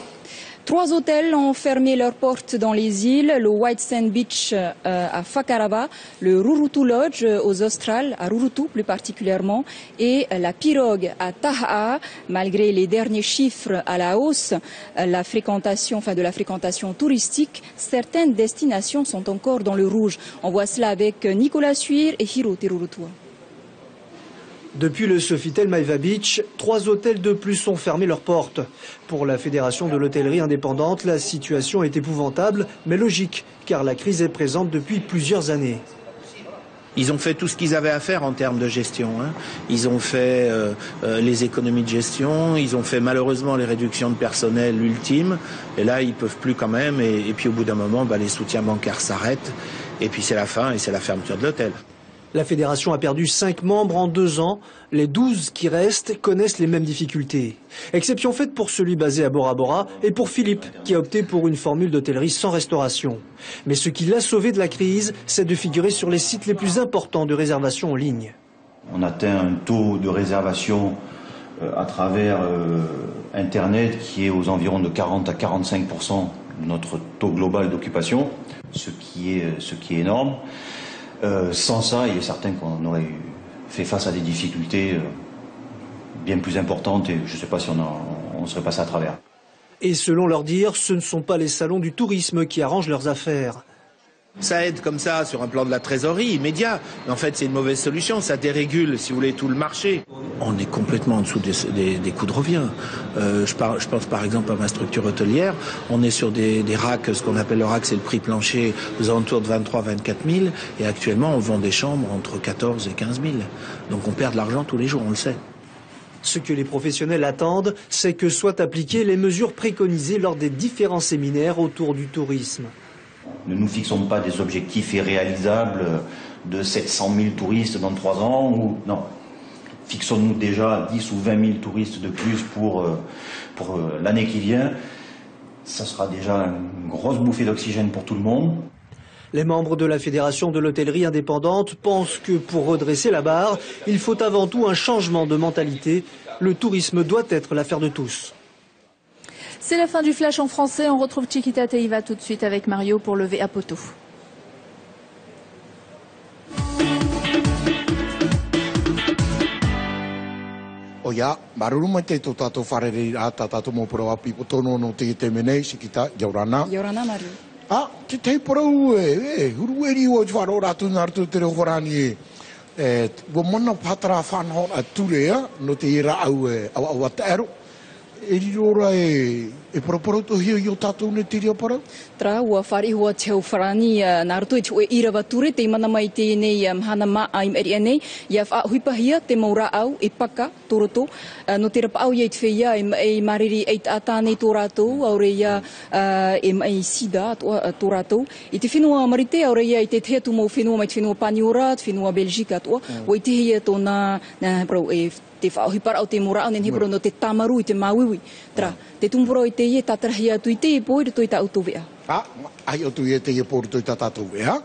3 hôtels ont fermé leurs portes dans les îles, le White Sand Beach à Fakarava, le Rurutu Lodge aux Australes, à Rurutu plus particulièrement, et la Pirogue à Taha. Malgré les derniers chiffres à la hausse de la fréquentation touristique, certaines destinations sont encore dans le rouge. On voit cela avec Nicolas Suir et Hiro Terurutua. Depuis le Sofitel Maiva Beach, 3 hôtels de plus ont fermé leurs portes. Pour la Fédération de l'hôtellerie indépendante, la situation est épouvantable, mais logique, car la crise est présente depuis plusieurs années. Ils ont fait tout ce qu'ils avaient à faire en termes de gestion. Ils ont fait les économies de gestion, ils ont fait malheureusement les réductions de personnel ultimes. Et là, ils ne peuvent plus quand même. Et puis au bout d'un moment, les soutiens bancaires s'arrêtent. Et puis c'est la fin et c'est la fermeture de l'hôtel. La fédération a perdu 5 membres en 2 ans. Les 12 qui restent connaissent les mêmes difficultés. Exception faite pour celui basé à Bora Bora et pour Philippe, qui a opté pour une formule d'hôtellerie sans restauration. Mais ce qui l'a sauvé de la crise, c'est de figurer sur les sites les plus importants de réservation en ligne. On atteint un taux de réservation à travers Internet qui est aux environs de 40 à 45% de notre taux global d'occupation, ce qui est énorme. Sans ça, il est certain qu'on aurait fait face à des difficultés bien plus importantes et je ne sais pas si on serait passé à travers. Et selon leur dire, ce ne sont pas les salons du tourisme qui arrangent leurs affaires. Ça aide comme ça sur un plan de la trésorerie immédiat. Mais en fait, c'est une mauvaise solution. Ça dérégule, si vous voulez, tout le marché. On est complètement en dessous des coûts de revient. Je pense par exemple à ma structure hôtelière. On est sur des racks, ce qu'on appelle le rack, c'est le prix plancher, aux alentours de 23 000 24 000. Et actuellement, on vend des chambres entre 14 et 15 000. Donc on perd de l'argent tous les jours, on le sait. Ce que les professionnels attendent, c'est que soient appliquées les mesures préconisées lors des différents séminaires autour du tourisme. Ne nous fixons pas des objectifs irréalisables de 700 000 touristes dans 3 ans. Ou non, fixons-nous déjà 10 ou 20 000 touristes de plus pour l'année qui vient. Ça sera déjà une grosse bouffée d'oxygène pour tout le monde. Les membres de la Fédération de l'hôtellerie indépendante pensent que pour redresser la barre, il faut avant tout un changement de mentalité. Le tourisme doit être l'affaire de tous. C'est la fin du flash en français. On retrouve Chiquita Teiva tout de suite avec Mario pour lever à poteau. Oia, maruru mai te tato wharere a tato mo pro api o tono no te menei Chiquita, Yorana. Yorana Mario. Ah, te te pro urueri o wharo ratu nartu te reo horani wo mona patara whanho a turea no te ira au au te ero. Ora e proporo to hio yo tatou ne tiria para Tra ua whare hua teo wharani naruto e ue ira wature te mana mai tēnei hana maa im eri nei ia huipahia te maura au e paka toroto no te rapa au ia i te whia e mariri e te atane tō rātou aure ia e mai sida tō rātou i te whenua marite aure ia i te te atu mō whenua mai te whenua Paniora te whenua Belgica atua o i te hia tōna te whaohipara o te mora au nen heporo no te tamaru i te mauiwi. Tra, te tumpuro i te ie tatarahi atu i te i pōi to i ta utovea. Ai o tu i te ie pōi to i ta tatovea.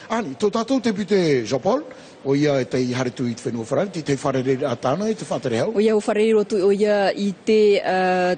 Ani, tō tatou te pite Japol, o ia e te hare tu i te whenua wharani, te wharere a tāna e te whatere hau? O ia o wharere rotu o ia i te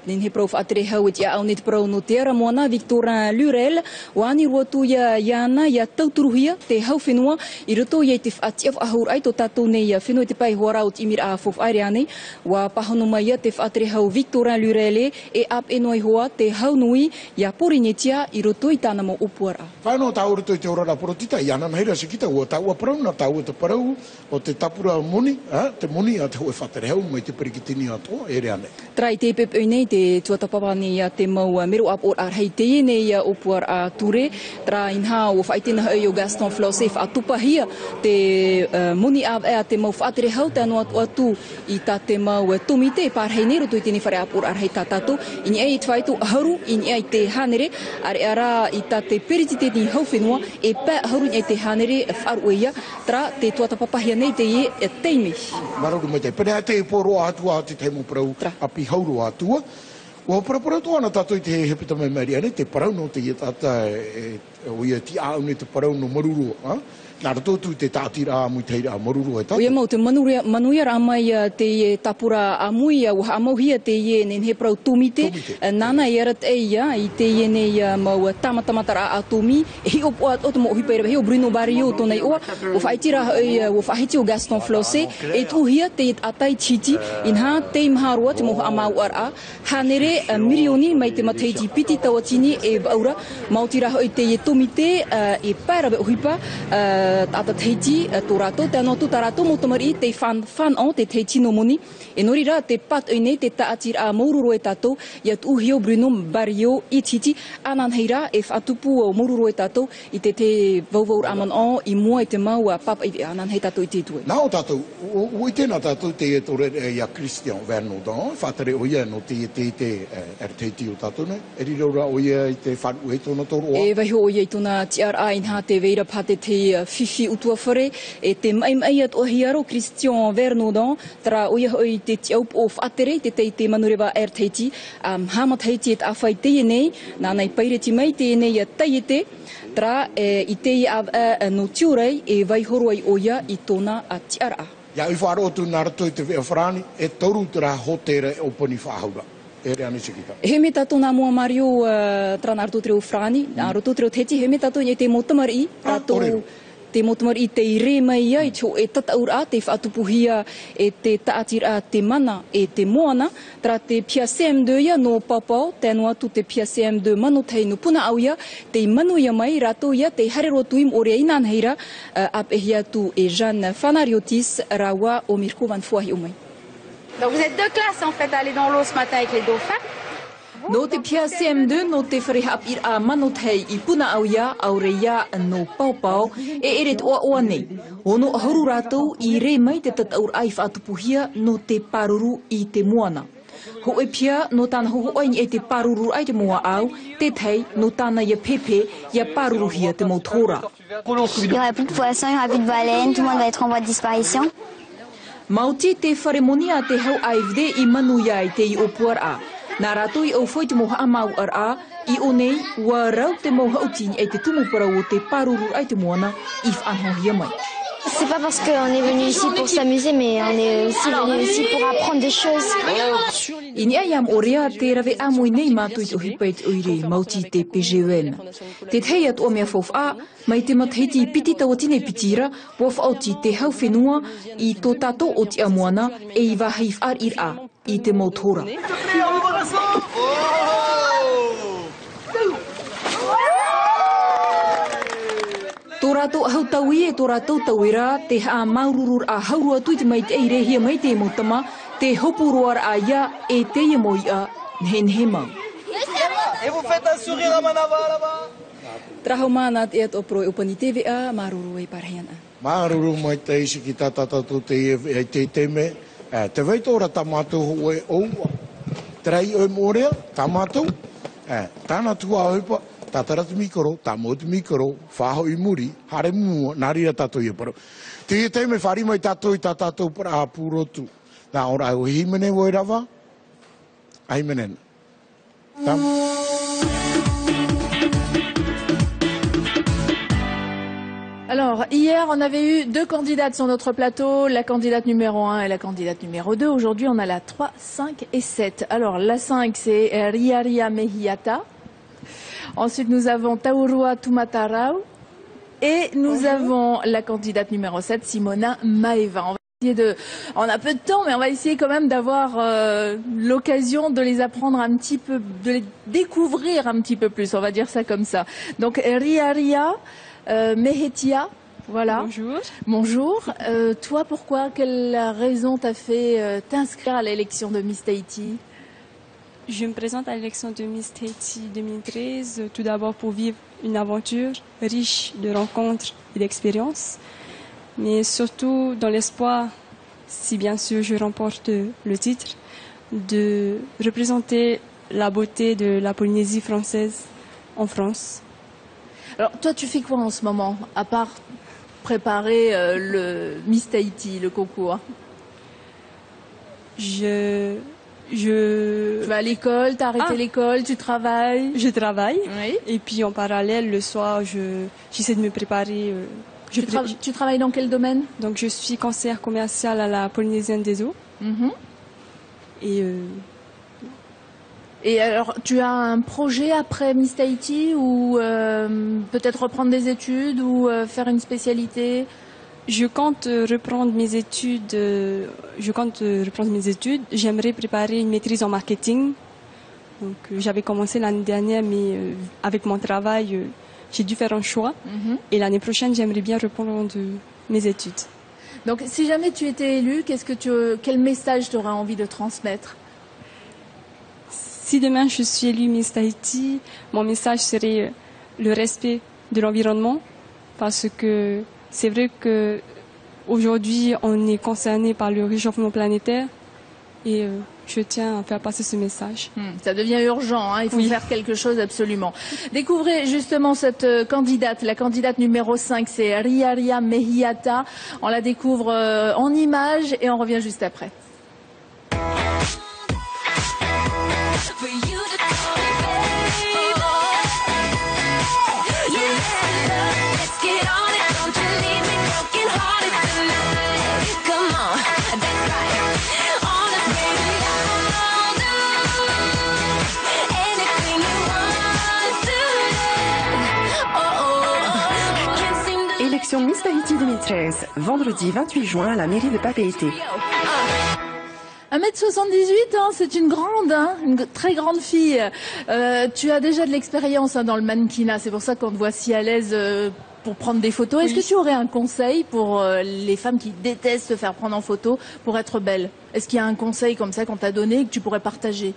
nen he prau whatere hau e te au ne te prau no te ara moana, Victorin Lurel, o ani rotu ia iana, ia tauturuhia, te hau whenua, i roto ia i te whatiaf ahur ai tō tatou nei whenua te pai hoara o te imir a fof aere anei, wa pahano mai ia te whatere hau Victorin Lurel e ap e noi hoa te hau nui, ia porinetia i roto i tāna mo upuara. Whāno tā ora toi te ora porotita, iana naheira sikita, ua tāua parau, na tāua te parau, o te tapura muni, te muni a te hoe whatere hau, mai te perikitini atoa, ere ane. Trai te pepe nei, te tuatapapa nei a te mau mero ap or ar hei te nei a opuar a ture, tra inha o whaitena hau o Gaston Floss e whaatupahia te muni a te mau whaatere hau, te anu atu i ta te mau tomite, par hei nero tui tini whare ap or ar hei tātātou, ini ei te whaitu haru, ini ei te hanere, are ara i ta te peritite ni hau whenua, e pē haru i te hanere wharu ia, tra te tuatapapahia nei te e teimi. Mararu mai te, pere te poro atua te teimu parau api hauru atua. Ua parapara toa ana tātou i te hepita mai maria nei, te parau no te ia tata o ia ti au nei te parau no maruru. Nā rato tu te tātira mui teira moruru e tatu. Oia mau te manuia ramai te tapura amui au amauhia te ie nen he prau tumite. Nana e arat e ia i te ie nei mau tamatamatara a tumi. E hi o te mo hipeira hi o Bruno Barrio tō nei oa. O whaitira o whahiti o Gaston Flosse. E tuhia te atai titi. Inha te imharua te moha amau ara. Hanere mirioni mai te mateiti piti tawatini e baura. Mautira hoi te ie tumite e paira be o hipa. Tata teiti tō rātou, te anō tū tā rātou mō tamari te fan on, te teiti no moni. E nori rā te pat oinei te taatir a maururo e tātou, ia tu hio Bruno Barrio i titi, anan heira e whatupu o maururo e tātou, i te vauvaur aman on, i mua i te mau a papa i anan hei tātou i te tue. Nā o tātou, o i tēnā tātou te e tore e a Christian Vernodon, whātere o ia no te er teiti o tātou nei, e riro rā o ia i te whanu e tōna tōro oa. E waiho o ia i tōna TRA inha te veira pate te fifi utua whare, e te mai at o hiaro Christian Vernodon, tara o ia hoi te tiaup o whaatere, te manurewa er teiti, hama teiti et awhai te nei, nā nei paireti mai te nei a taiete, tara i te a no tiurei e waihoro ai o ia i tōna a TRA. Ia i whaaro tu nā rato i te whea whrani, e tauru tera hotere o poni whahaura. E rea nisikita. He me tātou nā mua Mario tra nā rato te o whrani, nā rato te o teiti, he me tātou i te motamari, tātou te motamari i te ire mai ia, i tō e tataur a te whaatupuhia e te taatir a te mana e te moana, tra te pia CM2 ia no papau, te anua tu te pia CM2 mano tei no puna au ia, te manu ia mai, rato ia te harero tuim o rea inan heira, apehia tu e Jeanne Fanariotis, rawa o Mirko Van Fuahi o mai. Donc vous êtes deux classes en fait à aller dans l'eau ce matin avec les dauphins. No te pia CM2 no te wharehap ir a manotei i puna au ia, au reia no paupau, e eret oa nei. Ono ahuru rātou i re mai te tataur ai whaatupuhia no te paruru i te moana. Ho e pia no tāna hoho oing e te paruru ai te moa au, te tei no tāna ia pepe ia paruruhia te motora. Il n'y aura plus de poissons, il n'y aura plus de baleines, tout le monde va être en voie de disparition. Mauti te wharemonia te hau aivde i manu iai te i opuar a. Nā rātou i au whoi te moha amau ar a, i o nei, wā rau te moha utini e te tumu parau o te paruru ai te moana i whanhohia mai. C'est pas parce qu'on est venu ici pour s'amuser, mais on est aussi venu ici pour apprendre des choses. Ini ayam orea te rave amoi nei mātui te ohipait oire mauti te PGUN. Te tei at o mea fof a, mai te matheiti piti tawatine pitira, wof auti te hau whenua i tō tātou o te amoana e i wahai whar ir a, i te motora. Tō rātou ahau taui e tō rātou tauira, te haa maururur a haurua tui te mai te eirehia mai te motama, te hopuroar a ia e te iamoi a nhenhe mau. Et vous faites un sourire à Manava là-bas. Trahau mana te at opro upani TV a maruru e parhiana. Maruru mai te isi ki tātātou te teme, te veitora tamātou hoe oua. Trei o morea, tamātou, tāna tua oipa, tātaratu mikoro, tā motu mikoro, whaho i muri, hare mua, nārira tātou i paro. Te teme whari mai tātou i tātou para a pūrotu. Nā ora au himene voi rawa, ahimene. Tam. Alors, hier, on avait eu 2 candidates sur notre plateau, la candidate numéro 1 et la candidate numéro 2. Aujourd'hui, on a la 3, 5 et 7. Alors, la 5, c'est Riaria Mehiata. Ensuite, nous avons Taurua Tumatarau. Et nous avons la candidate numéro 7, Simona Maeva. On a peu de temps, mais on va essayer quand même d'avoir l'occasion de les apprendre un petit peu, de les découvrir un petit peu plus, on va dire ça comme ça. Donc, Riaria Mehetia, voilà. Bonjour. Bonjour. Toi, pourquoi, quelle raison t'a fait t'inscrire à l'élection de Miss Tahiti? Je me présente à l'élection de Miss Tahiti 2013, tout d'abord pour vivre une aventure riche de rencontres et d'expériences, mais surtout dans l'espoir, si bien sûr je remporte le titre, de représenter la beauté de la Polynésie française en France. Alors, toi, tu fais quoi en ce moment, à part préparer le Miss Tahiti, le concours? Tu vas à l'école, t'as arrêté l'école, tu travailles? Je travaille. Oui. Et puis en parallèle, le soir, j'essaie de me préparer Tu travailles dans quel domaine? Donc je suis conseillère commerciale à la Polynésienne des Eaux. Et alors, tu as un projet après Miss Tahiti ou peut-être reprendre des études ou faire une spécialité? Je compte reprendre mes études. J'aimerais préparer une maîtrise en marketing. Donc, j'avais commencé l'année dernière, mais avec mon travail, j'ai dû faire un choix. Et l'année prochaine, j'aimerais bien reprendre mes études. Donc, si jamais tu étais élue, quel message tu aurais envie de transmettre? Si demain je suis élue Miss Tahiti, mon message serait le respect de l'environnement, parce que c'est vrai que aujourd'hui on est concerné par le réchauffement planétaire et je tiens à faire passer ce message. Ça devient urgent, hein, il faut faire quelque chose absolument. Découvrez justement cette candidate, la candidate numéro 5, c'est Riaria Mehiata. On la découvre en images et on revient juste après. Élection Miss Tahiti 2013, vendredi 28 juin à la mairie de Papeete. 1m78, hein, c'est une grande, hein, une très grande fille. Tu as déjà de l'expérience dans le mannequinat, c'est pour ça qu'on te voit si à l'aise pour prendre des photos. Est-ce que tu aurais un conseil pour les femmes qui détestent se faire prendre en photo pour être belle? Est-ce qu'il y a un conseil comme ça qu'on t'a donné et que tu pourrais partager?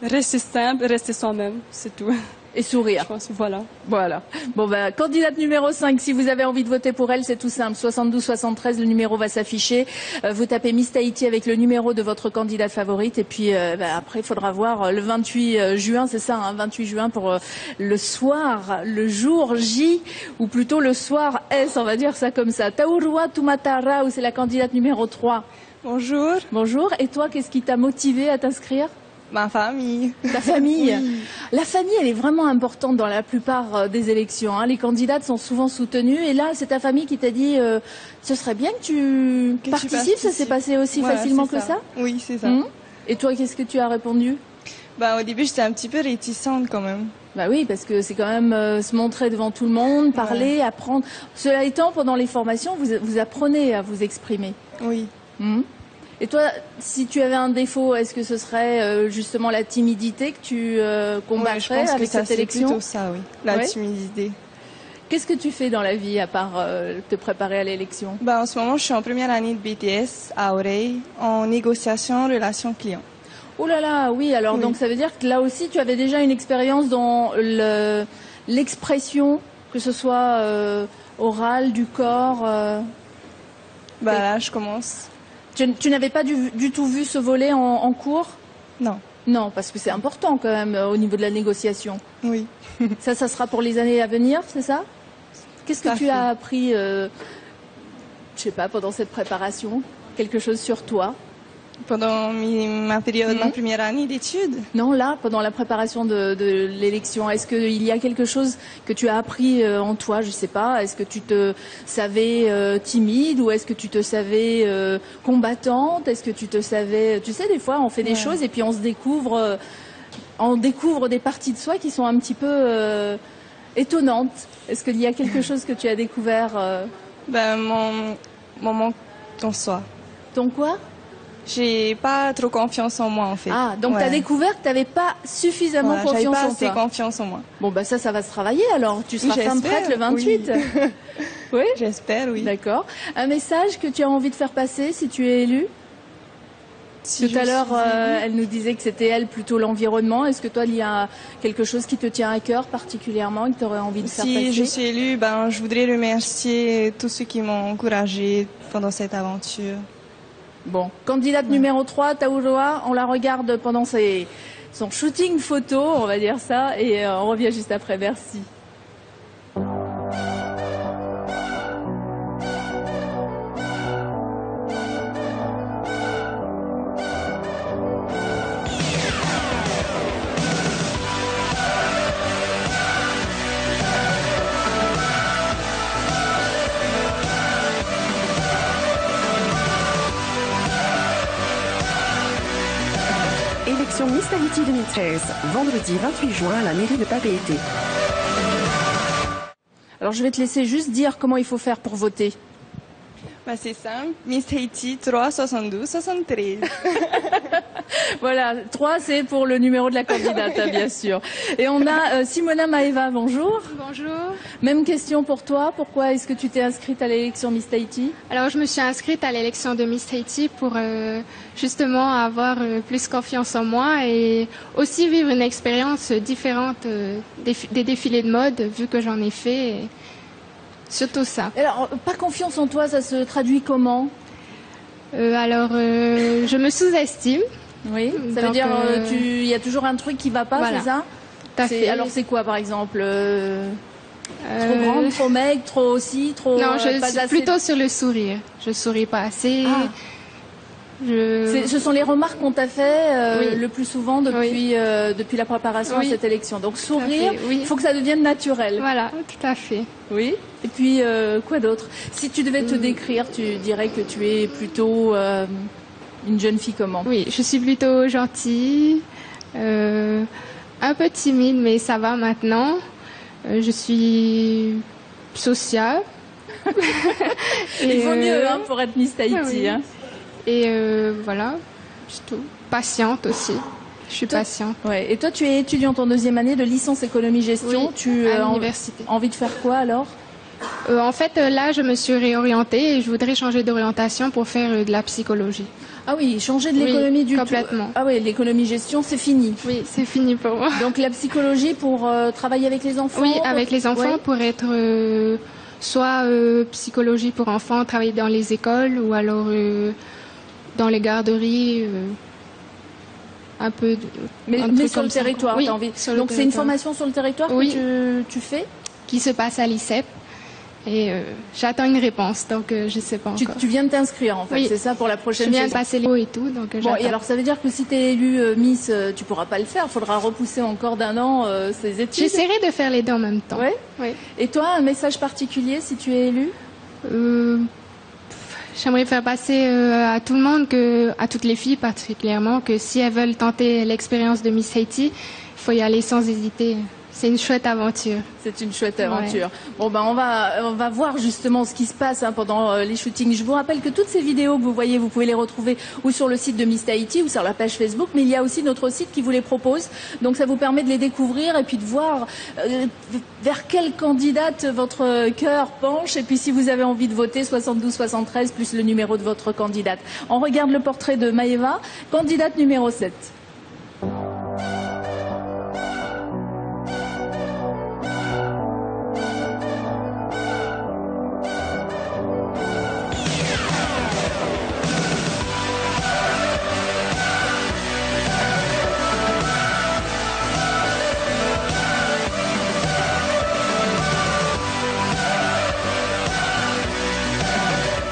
Rester simple, rester soi-même, c'est tout. Et sourire. Je pense, voilà. Bon, candidate numéro 5, si vous avez envie de voter pour elle, c'est tout simple. 72-73, le numéro va s'afficher. Vous tapez Miss Tahiti avec le numéro de votre candidate favorite. Et puis, après, il faudra voir le 28 juin, c'est ça, hein, 28 juin pour le soir, le jour J, ou plutôt le soir S, on va dire ça comme ça. Taurua Tumatara, ou c'est la candidate numéro 3. Bonjour. Bonjour. Et toi, qu'est-ce qui t'a motivé à t'inscrire? Ma famille. Ta famille. Oui. La famille, elle est vraiment importante dans la plupart des élections. Hein. Les candidates sont souvent soutenues. Et là, c'est ta famille qui t'a dit ce serait bien que tu participes. Ça s'est passé aussi facilement que ça? Oui, c'est ça. Et toi, qu'est-ce que tu as répondu? Au début, j'étais un petit peu réticente quand même. Bah oui, parce que c'est quand même se montrer devant tout le monde, parler, apprendre. Cela étant, pendant les formations, vous apprenez à vous exprimer. Oui. Et toi, si tu avais un défaut, est-ce que ce serait justement la timidité que tu combattrais avec cette élection? C'est plutôt ça, oui. La timidité. Qu'est-ce que tu fais dans la vie à part te préparer à l'élection? En ce moment, je suis en première année de BTS à Oreille, en négociation relation client. Oh là là, oui. Alors donc ça veut dire que là aussi, tu avais déjà une expérience dans l'expression, que ce soit orale, du corps. Là, je commence. Tu n'avais pas du tout vu ce volet en cours? Non. Non, parce que c'est important quand même au niveau de la négociation. Oui. Ça sera pour les années à venir, c'est ça? Qu'est-ce que tu as appris, je sais pas, pendant cette préparation? Quelque chose sur toi? Pendant ma période, ma première année d'études? Non, là, pendant la préparation de l'élection, est-ce qu'il y a quelque chose que tu as appris en toi, je sais pas? Est-ce que tu te savais timide ou est-ce que tu te savais combattante? Est-ce que tu te savais... Tu sais, des fois, on fait des choses et puis on découvre des parties de soi qui sont un petit peu étonnantes. Est-ce qu'il y a quelque chose que tu as découvert mon manque en soi. Ton quoi? J'ai pas trop confiance en moi en fait. Ah, donc tu as découvert que tu n'avais pas suffisamment confiance en toi. J'avais pas assez confiance en moi. Bon, ça va se travailler alors. Tu seras femme prête le 28. Oui, j'espère, oui. D'accord. Un message que tu as envie de faire passer si tu es élue? Tout à l'heure, elle nous disait que c'était elle plutôt l'environnement. Est-ce que toi, il y a quelque chose qui te tient à cœur particulièrement et que tu aurais envie de faire passer? Si je suis élue, je voudrais remercier tous ceux qui m'ont encouragée pendant cette aventure. Bon, candidate numéro 3, Taurua, on la regarde pendant son shooting photo, on va dire ça, et on revient juste après. Merci. Élection Miss Tahiti 2013, vendredi 28 juin à la mairie de Papeete. Alors je vais te laisser juste dire comment il faut faire pour voter. Bah, c'est simple, Miss Tahiti 3 72 73. Voilà, 3 c'est pour le numéro de la candidate, hein, bien sûr. Et on a Simona Maeva, bonjour. Bonjour. Même question pour toi, pourquoi est-ce que tu t'es inscrite à l'élection Miss Tahiti? Alors je me suis inscrite à l'élection de Miss Tahiti pour justement avoir plus confiance en moi et aussi vivre une expérience différente des défilés de mode vu que j'en ai fait. Et surtout ça. Alors, pas confiance en toi, ça se traduit comment? Je me sous-estime. Oui, ça veut dire il y a toujours un truc qui va pas, voilà. c'est ça? Tout à fait. Alors c'est quoi par exemple? Trop grande, trop maigre, trop aussi, trop... Non, je pas suis assez... plutôt sur le sourire. Je souris pas assez. Ah. Ce sont les remarques qu'on t'a fait Oui. le plus souvent depuis, depuis la préparation à cette élection. Donc sourire, il faut que ça devienne naturel. Voilà, tout à fait. Oui. Et puis quoi d'autre? Si tu devais te décrire, tu dirais que tu es plutôt une jeune fille comment? Oui, je suis plutôt gentille, un peu timide, mais ça va maintenant. Je suis sociable. Il vaut mieux pour être Miss Tahiti. Oui. Hein. Et voilà, c'est tout. Patiente aussi. Je suis patiente. Ouais. Et toi, tu es étudiante en 2e année de licence économie-gestion. Oui, tu à as l'université. envie de faire quoi alors? En fait, là, je me suis réorientée et je voudrais changer d'orientation pour faire de la psychologie. Ah oui, changer de l'économie du complètement. tout. Ah oui, l'économie-gestion, c'est fini. Oui, c'est fini pour moi. Donc la psychologie pour travailler avec les enfants? Oui, avec les enfants pour être soit psychologie pour enfants, travailler dans les écoles ou alors dans les garderies. Un peu mais sur le territoire, oui, t'as envie. sur Donc c'est une formation sur le territoire que tu fais? Qui se passe à l'ICEP. Et j'attends une réponse, donc je ne sais pas encore. Tu viens de t'inscrire en fait, oui. C'est ça pour la prochaine saison. Je viens saison. de passer les mots et tout, donc bon, et alors ça veut dire que si tu es élue Miss, tu pourras pas le faire, il faudra repousser encore d'un an ces études. J'essaierai de faire les deux en même temps. Ouais. Oui. Et toi, un message particulier si tu es élue? J'aimerais faire passer à tout le monde, à toutes les filles particulièrement, que si elles veulent tenter l'expérience de Miss Tahiti, il faut y aller sans hésiter. C'est une chouette aventure. C'est une chouette aventure. Bon ben on va voir justement ce qui se passe pendant les shootings. Je vous rappelle que toutes ces vidéos que vous voyez, vous pouvez les retrouver ou sur le site de Miss Tahiti ou sur la page Facebook, mais il y a aussi notre site qui vous les propose. Donc ça vous permet de les découvrir et puis de voir vers quelle candidate votre cœur penche. Et puis si vous avez envie de voter 72-73 plus le numéro de votre candidate. On regarde le portrait de Maeva, candidate numéro 7.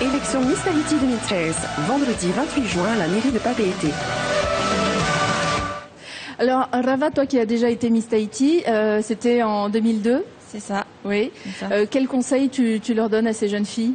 Élection Miss Tahiti 2013, vendredi 28 juin à la mairie de Papeete. Alors Rava, toi qui as déjà été Miss Tahiti, c'était en 2002. C'est ça. Oui. C'est ça. Quel conseil tu leur donnes à ces jeunes filles?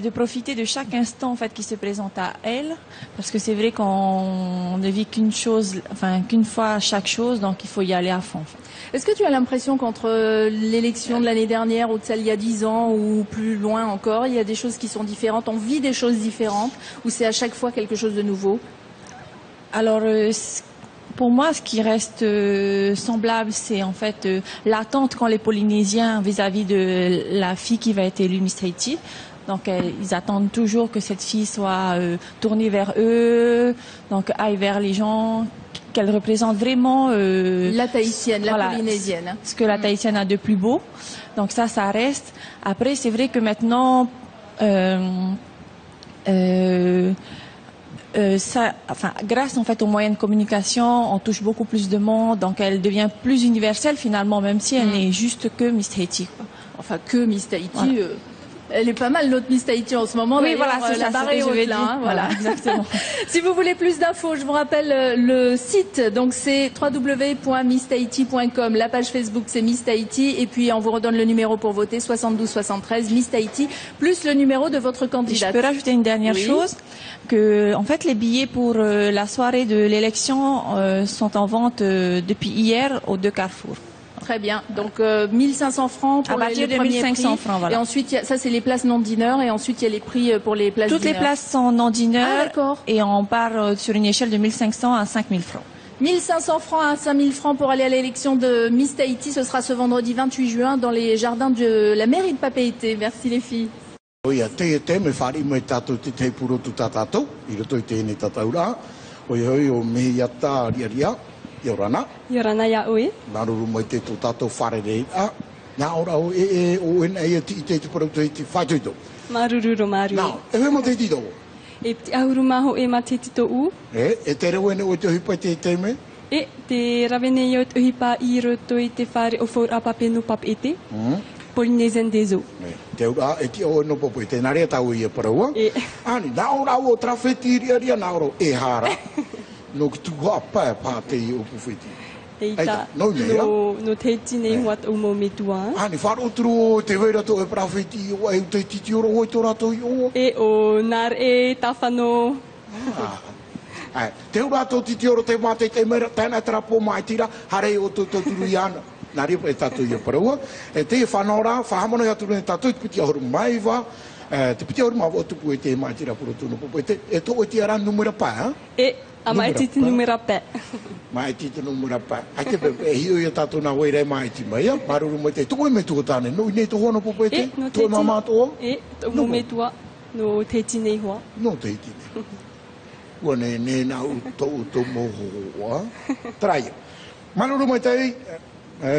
De profiter de chaque instant en fait qui se présente à elles, parce que c'est vrai qu'on ne vit qu'une chose, enfin qu'une fois chaque chose, donc il faut y aller à fond. En fait. Est-ce que tu as l'impression qu'entre l'élection de l'année dernière ou de celle il y a 10 ans ou plus loin encore, il y a des choses qui sont différentes, on vit des choses différentes, ou c'est à chaque fois quelque chose de nouveau? Alors pour moi, ce qui reste semblable, c'est en fait l'attente qu'ont les Polynésiens vis-à-vis de la fille qui va être élue Miss Tahiti. Donc ils attendent toujours que cette fille soit tournée vers eux, donc aille vers les gens, qu'elle représente vraiment la tahitienne, la polynésienne. Ce que la tahitienne a de plus beau. Donc ça reste. Après, c'est vrai que maintenant, grâce en fait aux moyens de communication, on touche beaucoup plus de monde, donc elle devient plus universelle finalement, même si elle n'est juste que Miss Tahiti. Enfin, que Miss Tahiti. Voilà. Elle est pas mal notre Miss Tahiti en ce moment. Oui, voilà, c'est la ça, barre c'est est ce que je haute, vais là, dire. hein, Voilà, exactement. Si vous voulez plus d'infos, je vous rappelle le site. Donc c'est www.misstahiti.com. La page Facebook c'est Miss Tahiti et puis on vous redonne le numéro pour voter 72 73 Miss Tahiti plus le numéro de votre candidate. Je peux rajouter une dernière chose, que en fait les billets pour la soirée de l'élection sont en vente depuis hier aux 2 Carrefour. Très bien. Donc 1500 francs pour à partir les de premiers 1500 prix. francs. Voilà. Et ensuite, ça c'est les places non-dinner et ensuite il y a les prix pour les places Toutes les dinner. places sont non-dinner d'accord. et on part sur une échelle de 1500 à 5000 francs. 1500 francs à 5000 francs pour aller à l'élection de Miss Tahiti. Ce sera ce vendredi 28 juin dans les jardins de la mairie de Papeete. Merci les filles. Oia, te me whare me tātou te te puro tu tātātou, I roto I tēnei tātaura. Oia hoi o me iata ria, Yorana. Yorana ya oe. Naruru mai te tō tātou whare rei. Nā ora o o ena e ti te te puro te whaituito. Marururo maru. Nā, e hoi mo te tito. E pti ahuru maho e ma te tito u. E te reo ene o te hipa te te me? E te ravene i o te hipa I roto I te whare o whaur a papenu Papeete. Polynesian des eaux. Te ura e ti o no popo te nare tau I paraua. Ani, nā ora o trafeti ria nā ora e hara. No ki tu hoa pae pā te I o pufeti. Eita, no te tine huat o mo me tua. Ani, wharouturu te weira to e prafeti o e te titi oro o e tō rato I o. E o nar e tawhano. Te ura tō titi oro te mate te mera tēnā trapo mai tira, hare o tō turu I ana. Nā ripa e tātou I paraua. E te whanora, whahamana I aturu e tātou, te piti ahoru mai wa. Te piti ahoru mai wa tupu e te mai tira puro tūnu popo. E tō e te ara numera pā, E, a mai titi numera pē. Mai titi numera pā. Ai te pepe, e hio I tātou nā weirei mai ti mai, maruru mai te. Tō e me tō tāne, no I nei tō hono popo e te? Tō e mamā tō? E, tō mo me tua, no te tine hoa. No te tine. Ua ne nā u tō mō hoa. Trai. Maruru mai te,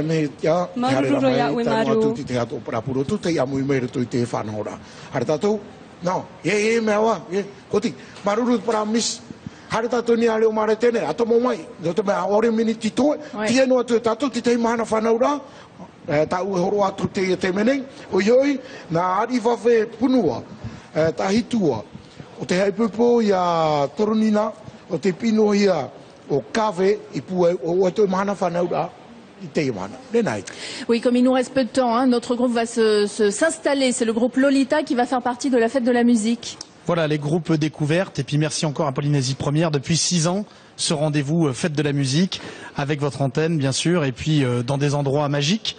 me tia, Maruru ia ue maru. Te hato parapuro, tu te amu I meira tu I te whanahora. Hare tātou, no, mea wa, koti, maruru para mis, hare tātou ni ale o mare tēne, ato mō mai, no te mea ore miniti toe, tia no atu e tātou, ti te mahana whanahora, ta ue horo atu te menei, o ioi, nā ari whawhe punua, ta hitua, o te haipupo I a Toronina, o te pino ia o kawe, I pua o atu e mahana whanahora, Oui, comme il nous reste peu de temps, hein, notre groupe va s'installer. C'est le groupe Lolita qui va faire partie de la fête de la musique. Voilà, les groupes découvertes. Et puis merci encore à Polynésie Première. Depuis 6 ans, ce rendez-vous fête de la musique, avec votre antenne, bien sûr, et puis dans des endroits magiques,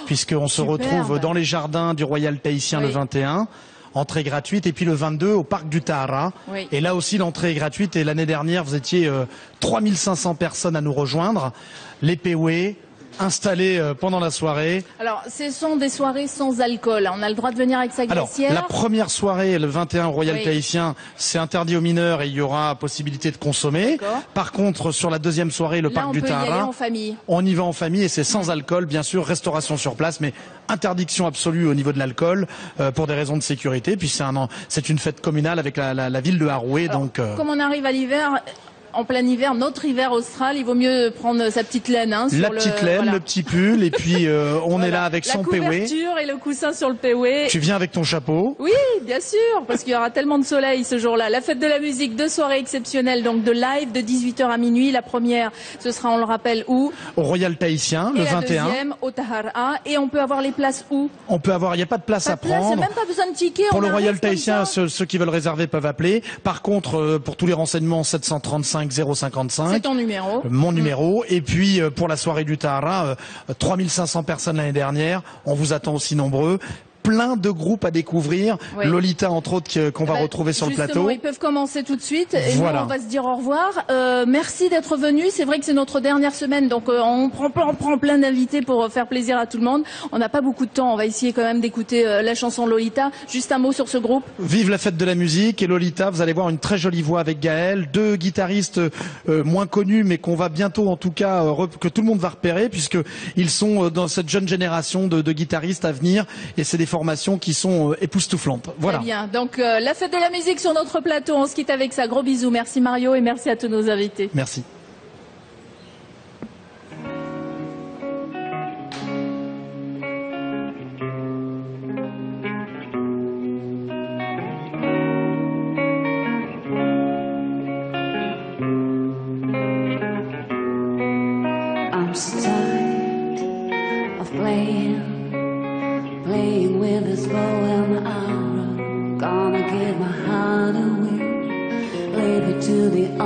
puisqu'on se retrouve dans les jardins du Royal Tahitien le 21. Entrée gratuite, et puis le 22 au parc du Tahara. Oui. Et là aussi l'entrée est gratuite, et l'année dernière vous étiez 3500 personnes à nous rejoindre. Les POE installés pendant la soirée. Alors, ce sont des soirées sans alcool. On a le droit de venir avec sa glacière. Alors, la première soirée, le 21 Royal Tahitien, c'est interdit aux mineurs et il y aura possibilité de consommer. Par contre, sur la deuxième soirée, le parc du Tahara, on peut y aller en famille. On y va en famille et c'est sans alcool, bien sûr, restauration sur place, mais interdiction absolue au niveau de l'alcool pour des raisons de sécurité. Puis c'est une fête communale avec la ville de Haroué. Donc, comme on arrive à l'hiver, en plein hiver, notre hiver austral, il vaut mieux prendre sa petite laine. Hein, la petite laine, le petit pull, et puis on est là avec son PW. La couverture et le coussin sur le PW. Tu viens avec ton chapeau? Oui, bien sûr, parce qu'il y aura tellement de soleil ce jour-là. La fête de la musique, 2 soirées exceptionnelles, donc de live de 18h à minuit. La première, ce sera, on le rappelle, où? Au Royal Tahitien, le 21. La deuxième, au Tahara. Et on peut avoir les places où? On peut avoir, il n'y a pas de place à prendre. Il n'y a même pas besoin de ticket. Pour le Royal Tahitien, ceux qui veulent réserver peuvent appeler. Par contre, pour tous les renseignements, 735 055. C'est ton numéro. Mon numéro. Et puis, pour la soirée du Tahara, 3500 personnes l'année dernière. On vous attend aussi nombreux. Plein de groupes à découvrir. Oui. Lolita, entre autres, qu'on va retrouver sur le plateau. Ils peuvent commencer tout de suite. Et voilà. nous, on va se dire au revoir. Merci d'être venus. C'est vrai que c'est notre dernière semaine, donc on prend plein d'invités pour faire plaisir à tout le monde. On n'a pas beaucoup de temps. On va essayer quand même d'écouter la chanson Lolita. Juste un mot sur ce groupe. Vive la fête de la musique. Et Lolita, vous allez voir une très jolie voix avec Gaël. 2 guitaristes moins connus, mais qu'on va bientôt, en tout cas, que tout le monde va repérer, puisqu'ils sont dans cette jeune génération de guitaristes à venir. Et c'est des formations qui sont époustouflantes. Voilà. Très bien. Donc la fête de la musique sur notre plateau. On se quitte avec ça. Gros bisous. Merci Mario et merci à tous nos invités. Merci.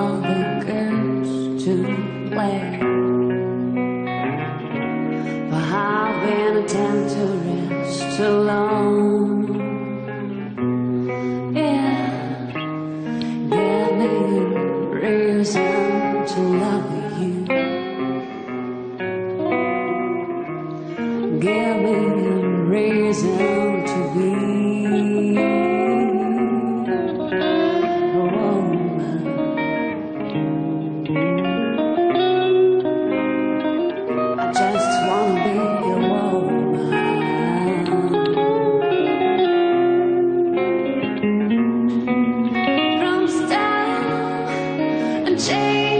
all the girls to play. But I've been a temptress too long. Yeah, give me a reason to love you. Give me a reason to be a woman. I just wanna be a woman. From style and change.